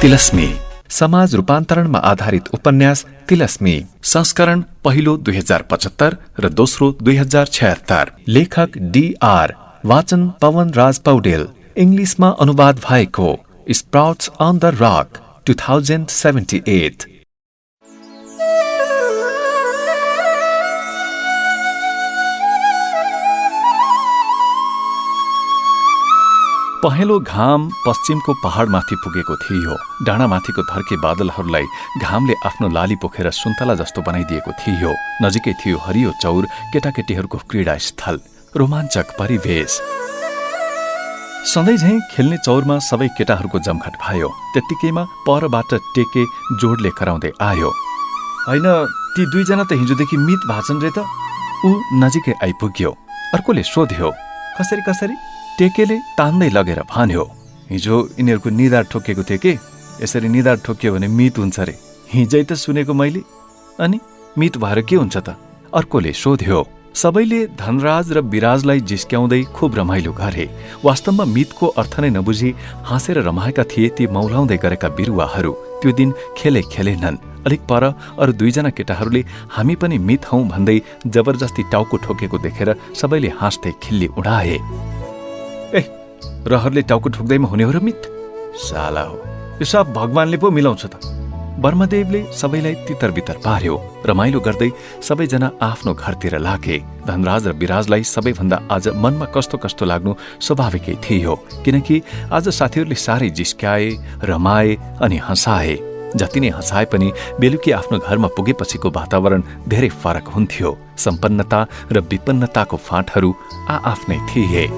तिलस्मी समाज रूपान्तरणमा आधारित उपन्यास तिलस्मी संस्करण पहिलो 2075 र दोस्रो 2076 लेखक DR वाचन पवन राज पौडेल इङ्ग्लिसमा अनुवाद भएको स्प्राउट्स अन द रक 2078 पहेँलो घाम पश्चिमको पहाडमाथि पुगेको थियो। डाँडामाथिको धर्के बादलहरूलाई घामले आफ्नो लाली पोखेर सुन्तला जस्तो बनाइदिएको थियो। नजिकै थियो हरियो चौर, केटाकेटीहरूको क्रीडा स्थल, रोमाञ्चक परिवेश। सधैँ झैं खेल्ने चौरमा सबै केटाहरूको जमघट भयो। त्यत्तिकैमा परबाट टेके जोडले कराउँदै आयो, होइन ती दुईजना त हिजोदेखि मित भाछन् रे त। ऊ नजिकै आइपुग्यो। अर्कोले सोध्यो, कसरी कसरी? टेकेले तान्दै लगेर भन्यो, हिजो यिनीहरूको निधार ठोकिएको थियो कि, यसरी निधार ठोकियो भने मित हुन्छ रे। हिजै त सुनेको मैले, अनि मित भएर के हुन्छ त? अर्कोले सोध्यो। सबैले धनराज र विराजलाई जिस्क्याउँदै खुब रमाइलो गरे। वास्तवमा मितको अर्थ नै नबुझी हाँसेर रमाएका थिए ती मौलाउँदै गरेका बिरुवाहरू। त्यो दिन खेलेनन्। अलिक पर अरू दुईजना केटाहरूले हामी पनि मित हौं भन्दै जबरजस्ती टाउको ठोकेको देखेर सबैले हाँस्दै खिल्ली उडाए। रहरले टाउको ठोक्दैमा हुने हो र मित? साला हो, यो सब भगवानले पो मिलाउँछ त। ब्रह्मदेवले सबैलाई तितर बितर पार्यो। रमाइलो गर्दै सबैजना आफ्नो घरतिर लागे। धनराज र विराजलाई सबैभन्दा आज मनमा कस्तो कस्तो लाग्नु स्वाभाविकै थियो, किनकि आज साथीहरूले साह्रै जिस्क्याए, रमाए अनि हँसाए। जति नै हँसाए पनि बेलुकी आफ्नो घरमा पुगेपछिको वातावरण धेरै फरक हुन्थ्यो। सम्पन्नता र विपन्नताको फाँटहरू आआफ्नै थिए।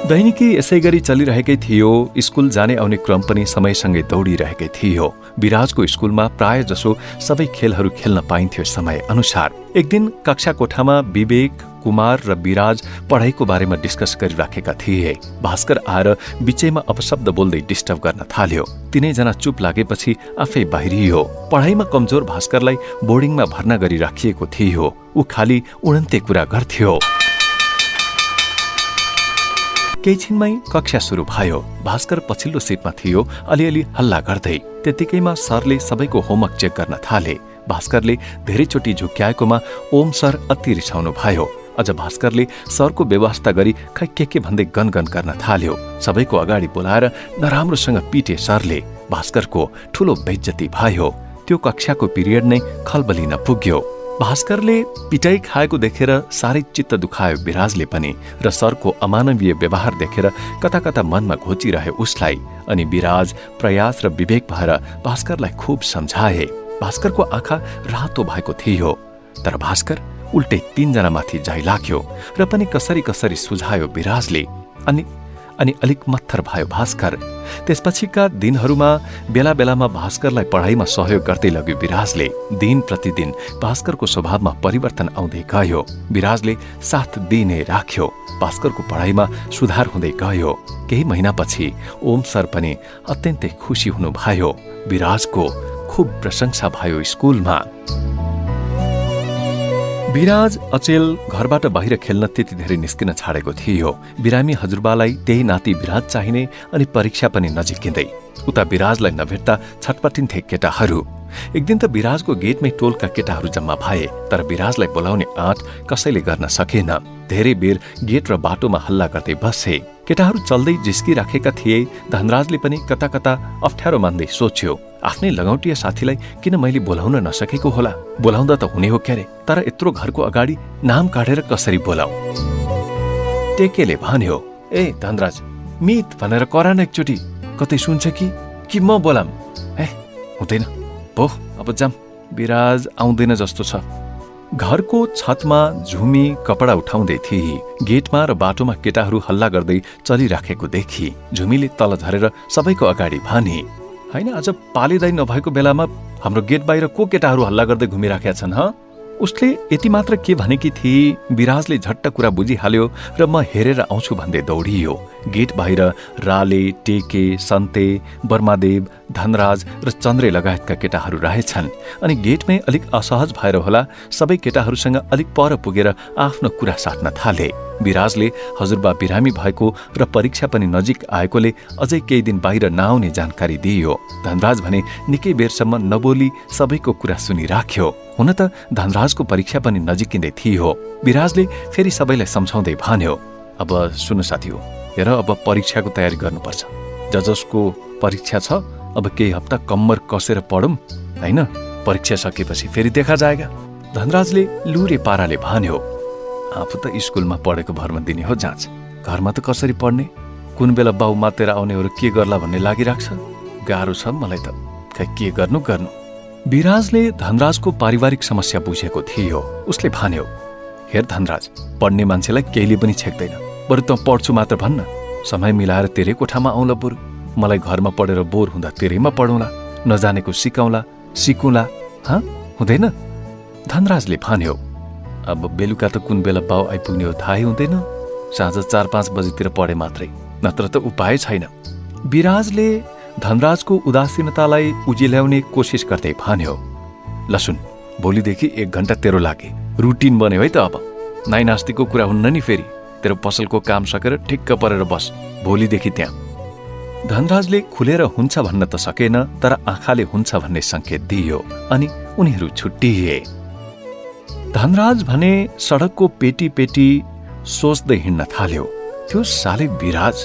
दैनिकी यसै गरी चलिरहेकै थियो। स्कुल जाने आउने क्रम पनि समयसँगै दौडिरहेकै थियो। विराजको स्कुलमा प्राय जसो सबै खेलहरू खेल्न पाइन्थ्यो समय अनुसार। एक दिन कक्षा कोठामा विवेक, कुमार र विराज पढाइको बारेमा डिस्कस गरिराखेका थिए। भास्कर आएर बिचैमा अपशब्द बोल्दै डिस्टर्ब गर्न थाल्यो। तीनैजना चुप लागेपछि आफै बाहिरियो। पढाइमा कमजोर भास्करलाई बोर्डिङमा भर्ना गरी राखिएको थियो। ऊ खाली उडन्ते कुरा गर्थ्यो। केही छिनमै कक्षा सुरु भयो। भास्कर पछिल्लो सिटमा थियो, अलिअलि हल्ला गर्दै। त्यतिकैमा सरले सबैको होमवर्क चेक गर्न थाले। भास्करले धेरैचोटि झुक्क्याएकोमा ओम सर अति रिसाउनु भयो। अझ भास्करले सरको व्यवस्था गरी खै के भन्दै गनगन गर्न थाल्यो। सबैको अगाडि बोलाएर नराम्रोसँग पिटे सरले। भास्करको ठूलो बेइज्जती भयो। त्यो कक्षाको पिरियड नै खलबलिन पुग्यो। भास्करले पिटाई खाएको देखेर साह्रै चित्त दुखायो विराजले पनि, र सरको अमानवीय व्यवहार देखेर कता कता मनमा घोचिरहे उसलाई। अनि विराज, प्रयास र विवेक भएर भास्करलाई खुब सम्झाए। भास्करको आँखा रातो भएको थियो, तर भास्कर उल्टै तीनजनामाथि जाइ लाग्यो र पनि कसरी कसरी सुझायो विराजले। अनि अलिक मत्थर भयो भास्कर। त्यसपछिका दिनहरूमा बेला बेलामा भास्करलाई पढाइमा सहयोग गर्दै लग्यो विराजले। दिन प्रतिदिन भास्करको स्वभावमा परिवर्तन आउँदै गयो। विराजले साथ दिने राख्यो। भास्करको पढाइमा सुधार हुँदै गयो। केही महिनापछि ओम सर पनि अत्यन्तै खुसी हुनुभयो। विराजको खुब प्रशंसा भयो स्कुलमा। विराज अचेल घरबाट बाहिर खेल्न त्यति धेरै निस्किन छाडेको थियो। बिरामी हजुरबालाई त्यही नाति विराज चाहिने अनि परीक्षा पनि नजिकिँदै। उता विराजलाई नभेट्दा छटपटिन्थे केटाहरू। एक दिन त विराजको गेटमै टोलका केटाहरू जम्मा भए, तर विराजलाई बोलाउने आँट कसैले गर्न सकेन। धेरै बेर गेट र बाटोमा हल्ला गर्दै बसे। केटाहरू चल्दै जिस्किराखेका थिए। धनराजले पनि कता कता अप्ठ्यारो मान्दै सोच्यो, आफ्नै लगौटिया साथीलाई किन मैले बोलाउन नसकेको होला? बोलाउँदा त हुने हो क्यारे, तर यत्रो घरको अगाडि नाम काढेर कसरी बोलाऊ? टेकेले भन्यो, ए धनराज, मित भनेर करान एकचोटि, कतै सुन्छ कि म बोलाम? हुँदैन, भो अब जाम, विराज आउँदैन जस्तो छ। घरको छतमा झुमी कपडा उठाउँदै थिए। गेटमा र बाटोमा केटाहरू हल्ला गर्दै चलिराखेको देखी झुमीले तल झरेर सबैको अगाडि भने, होइन आज पालेदाई नभएको बेलामा हाम्रो गेट बाहिर को केटाहरू हल्ला गर्दै घुमिराखेका छन्? उसले यति मात्र के भनेकी थिए, विराजले झट्ट कुरा बुझिहाल्यो र म हेरेर आउँछु भन्दै दौडियो। गेट बाहिर राले, टेके, सन्ते, बर्मादेव, धनराज र चन्द्रे लगायतका केटाहरू रहेछन्। अनि गेटमै अलिक असहज भएर होला सबै केटाहरूसँग अलिक पर पुगेर आफ्नो कुरा साट्न थाले। विराजले हजुरबा बिरामी भएको र परीक्षा पनि नजिक आएकोले अझै केही दिन बाहिर नआउने जानकारी दिइयो। धनराज भने निकै बेरसम्म नबोली सबैको कुरा सुनिराख्यो। हुन त धनराजको परीक्षा पनि नजिकिँदै थियो। विराजले फेरि सबैलाई सम्झाउँदै भन्यो, अब सुन साथी हो, हेर अब परीक्षाको तयारी गर्नुपर्छ। जसको परीक्षा छ अब केही हप्ता कम्मर कसेर पढौँ हैन, परीक्षा सकेपछि फेरि देखा जाएगा। धनराजले लुरे पाराले भन्यो, आफू त स्कुलमा पढेको भरमा दिने हो जाँच, घरमा त कसरी पढ्ने, कुन बेला बाउ मातेर आउनेहरू के गर्ला भन्ने लागिराख्छ, गाह्रो छ मलाई त, खै के गर्नु। विराजले धनराजको पारिवारिक समस्या बुझेको थियो। उसले भन्यो, हेर धनराज, पढ्ने मान्छेलाई केहीले पनि छेक्दैन, बरु त पढ्छु मात्र भन्न, समय मिलाएर तेरै कोठामा आउँला, बरु मलाई घरमा पढेर बोर हुँदा तेरैमा पढौँला, नजानेको सिकाउँला, सिकुला, हुँदैन? धनराजले भन्यो, अब बेलुका त कुन बेला बाउ आइपुग्ने हो थाहै हुँदैन, साँझ 4-5 बजीतिर पढे मात्रै, नत्र त उपाय छैन। विराजले धनराजको उदासीनतालाई उजिल्याउने कोसिस गर्दै भन्यो, ल सुन, भोलिदेखि 1 घण्टा तेरो लागे, रुटिन बन्यो है त। अब नाइ नास्तिको कुरा हुन्न नि, फेरि तेरो पसलको काम सकेर ठिक्क परेर बस भोलिदेखि त्यहाँ। धनराजले खुलेर हुन्छ भन्न त सकेन, तर आँखाले हुन्छ भन्ने संकेत दियो अनि उनीहरू छुट्टिए। धनराज भने सडकको पेटी पेटी सोच्दै हिँड्न थाल्यो, त्यो साले विराज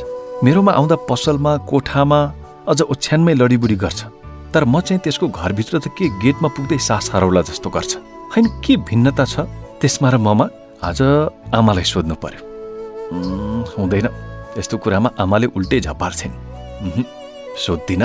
मेरोमा आउँदा पसलमा कोठामा अझ ओछ्यानमै लडीबुडी गर्छ, तर म चाहिँ त्यसको घरभित्र त के गेटमा पुग्दै सास हराउला जस्तो गर्छ। हैन, के भिन्नता छ त्यसमा र ममा? आज आमालाई सोध्नु पर्यो। हुँदैन, यस्तो कुरामा आमाले उल्टै झपार्छन्, सोध्दिन।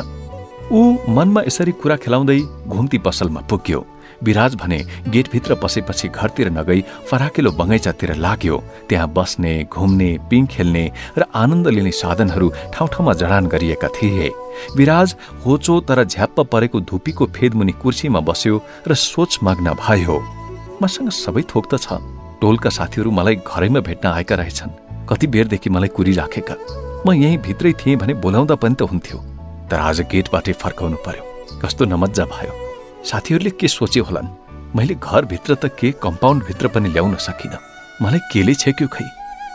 ऊ मनमा यसरी कुरा खेलाउँदै घुम्ती पसलमा पुग्यो। विराज भने गेटभित्र पसेपछि घरतिर नगई फराकिलो बगैँचातिर लाग्यो। त्यहाँ बस्ने, घुम्ने, पिङ खेल्ने र आनन्द लिने साधनहरू ठाउँ ठाउँमा जडान गरिएका थिए। विराज होचो तर झ्याप्प परेको धुपीको फेदमुनि कुर्सीमा बस्यो र सोचमग्न भयो। मसँग सबै थोक त छ, टोलका साथीहरू मलाई घरैमा भेट्न आएका रहेछन्, कति बेरदेखि मलाई कुरिराखेका, म यहीँ भित्रै थिएँ भने बोलाउँदा पनि त हुन्थ्यो, तर आज गेटबाटै फर्काउनु पर्यो। कस्तो नमज्जा भयो। साथीहरूले के सोचे होलान्, मैले घरभित्र त के कम्पाउन्डभित्र पनि ल्याउन सकिनँ, मलाई केले छेक्यो खै।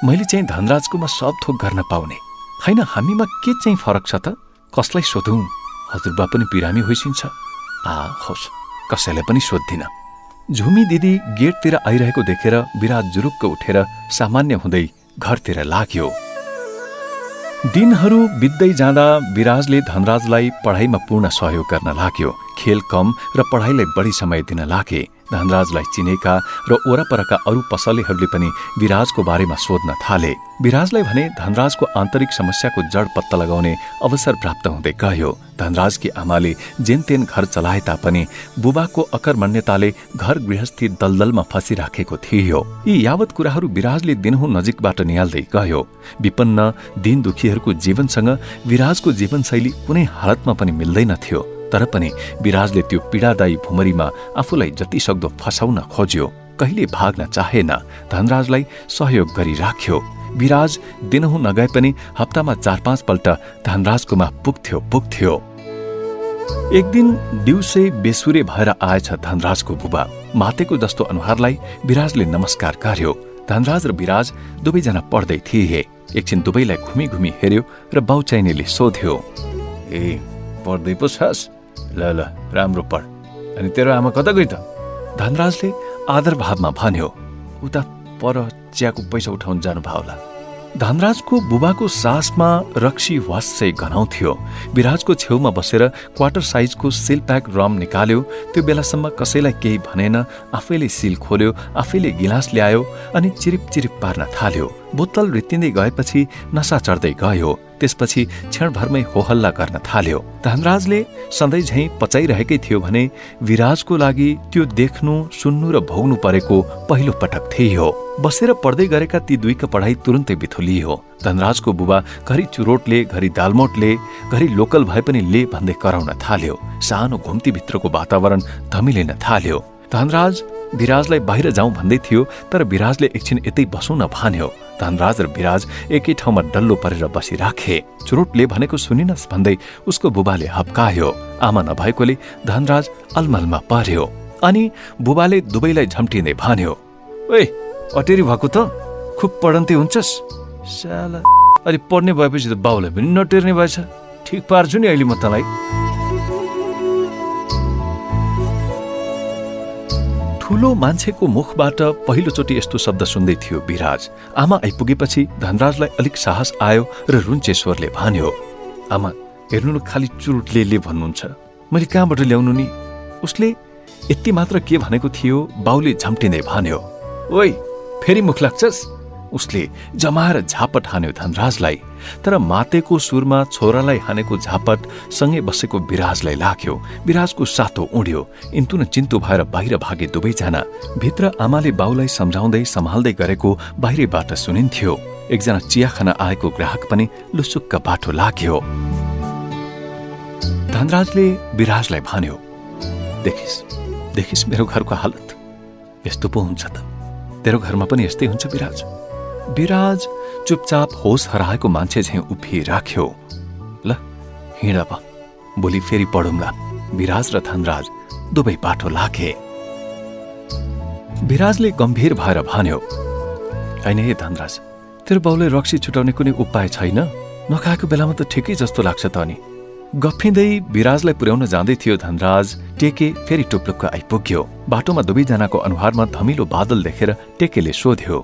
मैले चाहिँ धनराजकोमा सब थोक गर्न पाउने हैन, हामीमा के चाहिँ फरक छ त? कसलाई सोधौँ? हजुरबा पनि बिरामी होइसिन्छ। होस्, कसैलाई पनि सोध्दिन। झुमी दिदी गेटतिर आइरहेको देखेर विराज जुरुक्क उठेर सामान्य हुँदै घरतिर लाग्यो। दिनहरू बित्दै जाँदा विराजले धनराजलाई पढाइमा पूर्ण सहयोग गर्न लाग्यो। खेल कम र पढाइलाई बढी समय दिन लागे। धनराजलाई चिनेका र वरपरका अरू पसलेहरूले पनि विराजको बारेमा सोध्न थाले। विराजलाई भने धनराजको आन्तरिक समस्याको जड पत्ता लगाउने अवसर प्राप्त हुँदै गयो। धनराजकी आमाले जेनतेन घर चलाए तापनि बुबाको अकर्मण्यताले घर गृहस्थी दलदलमा फसिराखेको थियो। यी यावत कुराहरू विराजले दिनहुँ नजिकबाट निहाल्दै गयो। विपन्न दिन दुखीहरूको जीवनसँग विराजको जीवनशैली कुनै हालतमा पनि मिल्दैनथ्यो। तर पनि विराजले त्यो पीडादायी भुमरीमा आफूलाई जति सक्दो फसाउन खोज्यो। कहिले भाग्न चाहेन, धनराजलाई सहयोग गरिराख्यो। विराज दिनहुँ नगए पनि हप्तामा 4-5 पल्ट धनराजकोमा पुग्थ्यो। एक दिन दिउँसै बेसुरे भएर आएछ धनराजको बुबा। मातेको जस्तो अनुहारलाई विराजले नमस्कार गर्यो। धनराज र विराज दुवैजना पढ्दै थिए। एकछिन दुवैलाई घुमी घुमी हेर्यो र बाउचाइनीले सोध्यो, ए पढ्दै पो छस्? ल राम्रो पढ। अनि तेरो आमा कता गई त? धनराजले आदर भावमा भन्यो, उता पर चियाको पैसा उठाउन जानुभयो होला। धनराजको बुबाको सासमा रक्सी वास्सै गनाउँथ्यो। विराजको छेउमा बसेर क्वार्टर साइजको सिल प्याक रम निकाल्यो। त्यो बेलासम्म कसैलाई केही भनेन। आफैले सिल खोल्यो, आफैले गिलास ल्यायो अनि चिरिप चिरिप पार्न थाल्यो। बोतल रित्तिँदै गएपछि नसा चढ्दै गयो। त्यसपछि क्षणभरमै होहल्ला गर्न थाल्यो। धनराजले सधैँ झैँ पचाइरहेकै थियो भने विराजको लागि त्यो देख्नु, सुन्नु र भोग्नु परेको पहिलो पटक थियो। बसेर पढ्दै गरेका ती दुईका पढाइ तुरुन्तै बिथोलियो। धनराजको बुबा घरि चुरोटले, घरि दालमोटले, घरि लोकल भए पनि ले भन्दै कराउन थाल्यो। सानो घुम्तीभित्रको वातावरण धमिलिन थाल्यो। धनराज विराजलाई बाहिर जाउँ भन्दै थियो, तर विराजले एकछिन यतै बसौँ न भन्यो। धनराज र विराज एकै ठाउँमा डल्लो परेर बसिराखे। चुरोटले भनेको सुनिनस् भन्दै उसको बुबाले हप्कायो। आमा नभएकोले धनराज अलमलमा पर्यो। अनि बुबाले दुवैलाई झम्टिँदै भन्यो, ओए अटेरी भएको त खुब पढन्ते हुन्छस् साला, अलि पढ्ने भएपछि त बाउलाई पनि नटेर्ने भएछ। ठिक पार्छु नि अहिले म तँलाई। ठुलो मान्छेको मुखबाट पहिलोचोटि यस्तो शब्द सुन्दै थियो विराज। आमा आइपुगेपछि धनराजलाई अलिक साहस आयो र रुन्चे स्वरले भन्यो, आमा हेर्नु न, खालि चुरुटले भन्नुहुन्छ, मैले कहाँबाट ल्याउनु नि? उसले यति मात्र के भनेको थियो, बाउले झम्टिँदै भन्यो, ओइ फेरि मुख लाग्छस्? उसले जमाएर झापट हान्यो धनराजलाई। तर मातेको सुरमा छोरालाई हानेको झापट सँगै बसेको विराजलाई लाग्यो। विराजको सातो उड्यो। इन्तु न चिन्तु भएर बाहिर भागे दुवैजना। भित्र आमाले बाउलाई सम्झाउँदै सम्हाल्दै गरेको बाहिरबाट सुनिन्थ्यो। एकजना चिया खान आएको ग्राहक पनि लुसुक्क बाटो लाग्यो। धनराजले विराजलाई भन्यो, देखिस मेरो घरको हालत, यस्तो पो हुन्छ त, तेरो घरमा पनि यस्तै हुन्छ विराज। विराज चुपचाप होस हराएको मान्छे झैं उभिराख्यो। ल हिँड अब, भोलि फेरि पढौँला। विराज र धनराज दुवै बाटो लागे। विराजले गम्भीर भएर भन्यो, हैन हे धनराज, तेरो बाउलाई रक्सी छुटाउने कुनै उपाय छैन? नखाएको बेलामा त ठिकै जस्तो लाग्छ त। अनि गफिँदै विराजलाई पुर्याउन जाँदै थियो धनराज, टेके फेरि टुप्लुक्क आइपुग्यो। बाटोमा दुवैजनाको अनुहारमा धमिलो बादल देखेर टेकेले सोध्यो,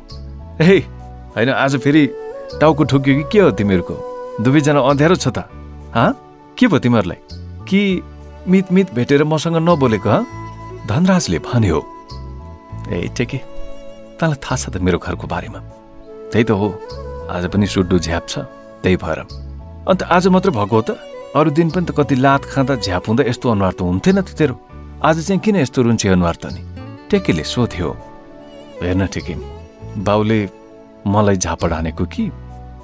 ए हैन आज फेरि टाउको ठोक्यो कि के हो तिमीहरूको? दुवैजना अँध्यारो छ त? के भयो तिमीहरूलाई? कि मित भेटेर मसँग नबोलेको? धनराजले भन्यो, ए टेके, तँलाई थाहा छ त मेरो घरको बारेमा? त्यही त हो, आज पनि सुड्डु झ्याप छ, त्यही भएर। अन्त आज मात्र भएको हो त? अरू दिन पनि त कति लात खाँदा झ्याप हुँदा यस्तो अनुहार त हुन्थेन त तेरो। आज चाहिँ किन यस्तो रुन्चे अनुहार त नि? टेकेले सोध्यो। हेर्न टेके, बाउले मलाई झापड हानेको कि?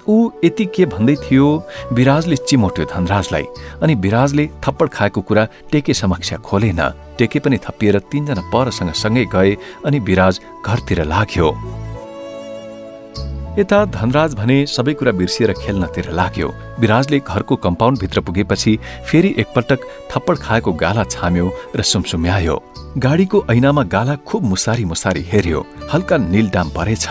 ऊ यति के भन्दै थियो, विराजले चिमोट्यो धनराजलाई। अनि विराजले थप्पड खाएको कुरा टेके समक्ष खोलेन। टेके पनि थप्पिएर तीनजना परसँग सँगै गए अनि विराज घरतिर लाग्यो। यता धनराज भने सबै कुरा बिर्सिएर खेल्नतिर लाग्यो। विराजले घरको कम्पाउन्ड भित्र पुगेपछि फेरि एकपटक थप्पड खाएको गाला छाम्यो र सुमसुम्यायो। गाडीको ऐनामा गाला खुब मुसारी हेर्यो। हल्का नीलडाम परेछ।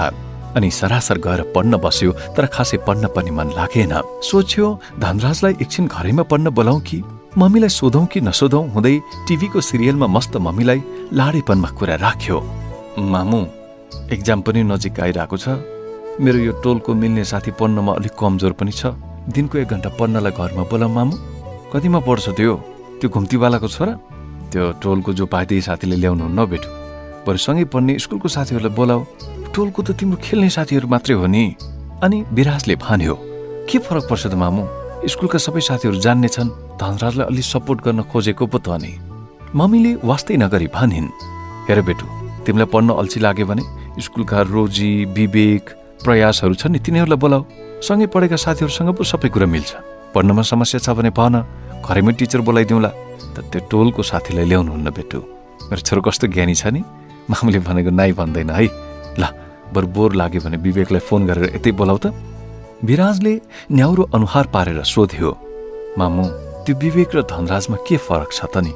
अनि सरासर गएर पढ्न बस्यो, तर खासै पढ्न पनि मन लागेन। सोच्यो धनराजलाई एकछिन घरैमा पढ्न बोलाउँ कि मम्मीलाई सोधौं कि नसोधौं हुँदै टिभीको सिरियलमा मस्त मम्मीलाई लाडेपनमा कुरा राख्यो। मामु, एक्जाम पनि नजिक आइरहेको छ। मेरो यो टोलको मिल्ने साथी पढ्नमा अलिक कमजोर पनि छ। दिनको 1 घण्टा पढ्नलाई घरमा बोलाऊ मामु। कतिमा पढ्छ त्यो घुम्तीवालाको छोरा? त्यो टोलको जो पाइदै साथीले ल्याउनु न बेटु, बरु सँगै पढ्ने स्कुलको साथीहरूलाई बोलाऊ। टोलको त तिम्रो खेल्ने साथीहरू मात्रै हो नि। अनि विराजले भन्यो, के फरक पर्छ त मामु, स्कुलका सबै साथीहरू जान्ने छन्। धनराजलाई अलि सपोर्ट गर्न खोजेको पो त नि। मम्मीले वास्तै नगरी भनिन्, हेर बेटु, तिमीलाई पढ्न अल्छी लाग्यो भने स्कुलका रोजी, विवेक, प्रयासहरू छन् नि, तिनीहरूलाई बोलाऊ। सँगै पढेका साथीहरूसँग पो सबै कुरा मिल्छ। पढ्नमा समस्या छ भने भन, घरैमै टिचर बोलाइदिउँला। त त्यो टोलको साथीलाई ल्याउनुहुन्न बेटु। मेरो छोरो कस्तो ज्ञानी छ नि, मामुले भनेको नाइ भन्दैन है। ल बरु बोर लाग्यो भने विवेकलाई फोन गरेर यतै बोलाऊ त। विराजले न्याउरो अनुहार पारेर सोध्यो, मामु त्यो विवेक र धनराजमा के फरक छ त नि?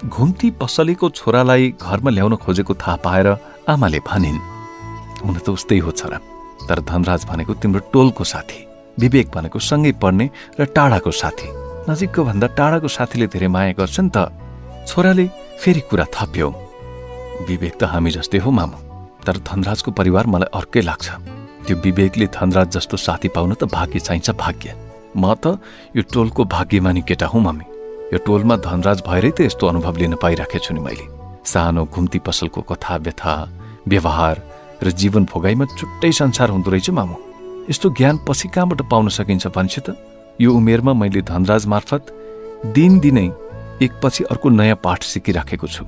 घुम्ती पसलेको छोरालाई घरमा ल्याउन खोजेको थाहा पाएर आमाले भनिन्, हुन त उस्तै हो छोरा, तर धनराज भनेको तिम्रो टोलको साथी, विवेक भनेको सँगै पढ्ने र टाढाको साथी। नजिकको भन्दा टाढाको साथीले धेरै माया गर्छ नि त। छोराले फेरि कुरा थप्यो, विवेक त हामी जस्तै हो मामु, तर धनराजको परिवार मलाई अर्कै लाग्छ। त्यो विवेकले धनराज जस्तो साथी पाउन त भाग्य चाहिन्छ, भाग्य। म त यो टोलको भाग्यमानी केटा हुँ मम्मी। यो टोलमा धनराज भएरै त यस्तो अनुभव लिन पाइराखेको छु नि मैले। सानो घुम्ती पसलको कथा व्यथा, व्यवहार र जीवन भोगाइमा छुट्टै संसार हुँदो रहेछ मामु। यस्तो ज्ञान पछि कहाँबाट पाउन सकिन्छ भन्छ त? यो उमेरमा मैले धनराज मार्फत दिनदिनै एकपछि अर्को नयाँ पाठ सिकिराखेको छु।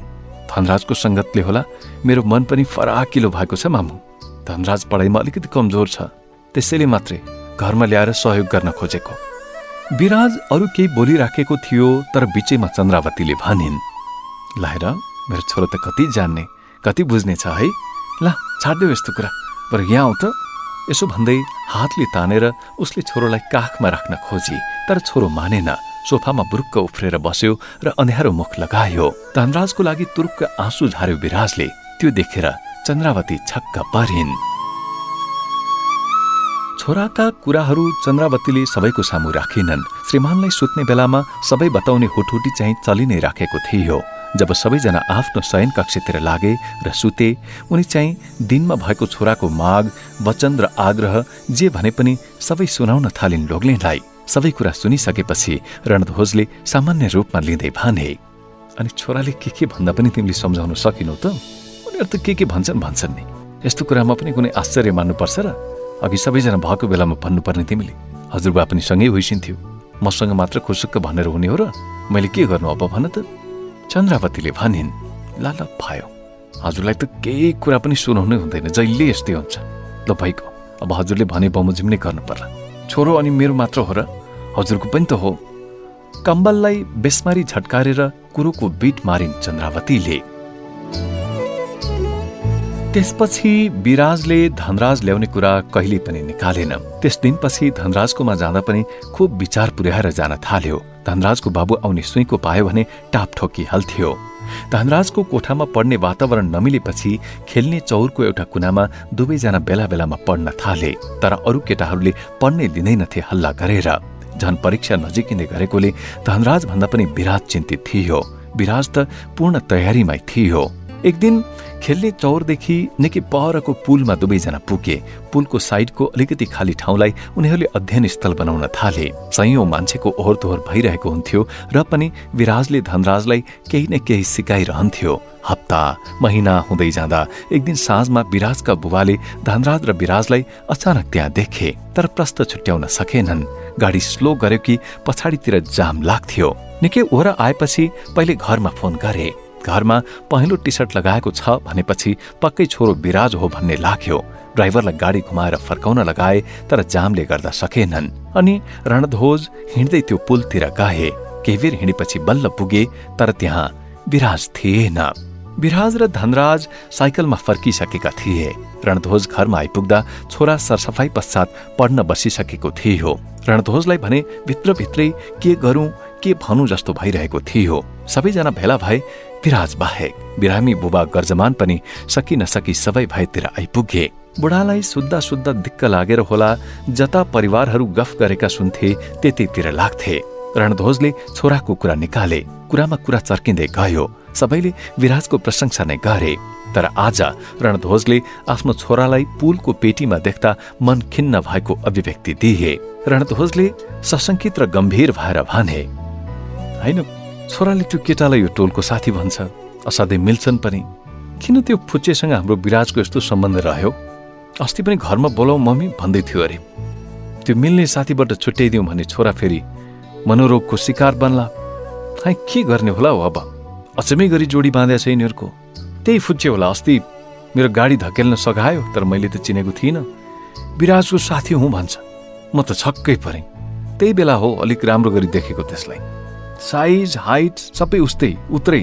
धनराजको संगतले होला मेरो मन पनि फराकिलो भएको छ मामु। धनराज पढाइमा अलिकति कमजोर छ, त्यसैले मात्रै घरमा ल्याएर सहयोग गर्न खोजेको। विराज अरू केही बोलिराखेको थियो, तर बीचैमा चन्द्रावतीले भनिन्, ल हेर मेरो छोरो त कति जान्ने, कति बुझ्ने छ है। ल छाड्देऊ यस्तो कुरा, बरु यहाँ आऊ त। यसो भन्दै हातले तानेर उसले छोरोलाई काखमा राख्न खोजी, तर छोरो मानेन। सोफामा बुरुक्क उफ्रेर बस्यो र अँध्यारो मुख लगायो। धनराजको लागि तुरुक्क आँसु झार्यो विराजले। त्यो देखेर चन्द्रावती छक्क परिन्। छोराका कुराहरू चन्द्रावतीले सबैको सामु राखिनन्। श्रीमानलाई सुत्ने बेलामा सबै बताउने हुटहुटी चाहिँ चलि नै राखेको थियो। जब सबैजना आफ्नो शयन कक्षतिर लागे र सुते, उनी चाहिँ दिनमा भएको छोराको माग, वचन र आग्रह जे भने पनि सबै सुनाउन थालिन् लोग्नेलाई। सबै कुरा सुनिसकेपछि रणध्वजले सामान्य रूपमा लिँदै भने, अनि छोराले के भन्दा पनि तिमीले सम्झाउन सकिनौ त? उनीहरू त के भन्छन् नि। यस्तो कुरामा पनि कुनै आश्चर्य मान्नुपर्छ र? अघि सबैजना भएको बेलामा भन्नुपर्ने तिमीले। हजुरबा पनि सँगै होइसिन्थ्यो, मसँग मात्र खुसुक्क भनेर हुने हो र? मैले के गर्नु अब भन त? चन्द्रावतीले भनिन्, ल भयो, हजुरलाई त केही कुरा पनि सुनाउनै हुँदैन, जहिले यस्तै हुन्छ। ल भइगयो, अब हजुरले भने बमोजिम नै गर्नु पर्ला। छोरो अनि मेरो मात्र हो र? हजुरको पनि त हो। कम्बललाई बेसमारी झट्कारेर कुरोको बिट मारिन् चन्द्रावतीले। त्यसपछि विराजले धनराज ल्याउने कुरा कहिले पनि निकालेन। त्यस दिनपछि धनराजकोमा जाँदा पनि खुब विचार पुर्याएर जान थाल्यो। धनराजको बाबु आउने सुईको पायो भने टाप ठोकिहाल्थ्यो। धनराजको कोठामा पढ्ने वातावरण नमिलेपछि खेल्ने चौरको एउटा कुनामा दुवैजना बेला बेलामा पढ्न थाले। तर अरू केटाहरूले पढ्नै दिँदैनथे हल्ला गरेर। झन परीक्षा नजिकिने गरेकोले धनराज भन्दा पनि विराज चिन्तित थियो। विराज त पूर्ण तयारीमै थियो। एक दिन खेल्ने चौरदेखि निकै परको पुलमा दुवैजना पुगे। पुलको साइडको अलिकति खाली ठाउँलाई उनीहरूले अध्ययन स्थल बनाउन थाले। सयौं मान्छेको ओहोर दोहोर भइरहेको हुन्थ्यो र पनि विराजले धनराजलाई केही न केही सिकाइरहन्थ्यो। हप्ता महिना हुँदै जाँदा एक दिन साँझमा विराजका बुबाले धनराज र विराजलाई अचानक त्यहाँ देखे, तर प्रश्न छुट्याउन सकेनन्। गाडी स्लो गर्यो कि पछाडितिर जाम लाग्थ्यो। निकै ओर आएपछि पहिले घरमा फोन गरे। घरमा पहेँलो टी सर्ट लगाएको छ भनेपछि पक्कै छोरो विराज हो भन्ने लाग्यो। ड्राइभरलाई गाडी घुमाएर फर्काउन लगाए, तर जामले गर्दा सकेनन्। अनि रणध्वज हिँड्दै त्यो पुलतिर गए। केही बेर हिँडेपछि बल्ल पुगे, तर त्यहाँ विराज थिएन। विराज र धनराज साइकलमा फर्किसकेका थिए। रणध्वज घरमा आइपुग्दा छोरा सरसफाई पश्चात पढ्न बसिसकेको थियो। रणध्वजलाई भने भित्रभित्रै के गरौँ के भनौँ जस्तो भइरहेको थियो। सबैजना भेला भए विराज बाहेक। बिरामी बुबा गर्जमान पनि सकी नसकी सबै भएतिर आइपुगे। बुढालाई सुत्दा सुत्दा दिक्क लागेर होला, जता परिवारहरू गफ गरेका सुन्थे त्यतितिर लाग्थे। रणध्वजले छोराको कुरा निकाले। कुरामा कुरा चर्किँदै गयो। सबैले विराजको प्रशंसा नै गरे। तर आज रणध्वजले आफ्नो छोरालाई पुलको पेटीमा देख्दा मन खिन्न भएको अभिव्यक्ति दिए। रणध्वजले सशंकित र गम्भीर भएर भने, होइन, छोराले त्यो केटालाई यो टोलको साथी भन्छ, असाध्यै मिल्छन् पनि। किन त्यो फुच्चेसँग हाम्रो विराजको यस्तो सम्बन्ध रह्यो? अस्ति पनि घरमा बोलाऊ मम्मी भन्दै थियो अरे। त्यो मिल्ने साथीबाट छुट्याइदिउँ भने छोरा फेरि मनोरोगको शिकार बन्ला। खै के गर्ने होला हो? अब अचम्मै गरी जोडी बाँधेको छ यिनीहरूको। त्यही फुच्चे होला। अस्ति मेरो गाडी धकेल्न सघायो, तर मैले त चिनेको थिइनँ। विराजको साथी हुँ भन्छ। म त छक्कै परेँ। त्यही बेला हो अलिक राम्रो गरी देखेको त्यसलाई। साइज हाइट सबै उत्रै,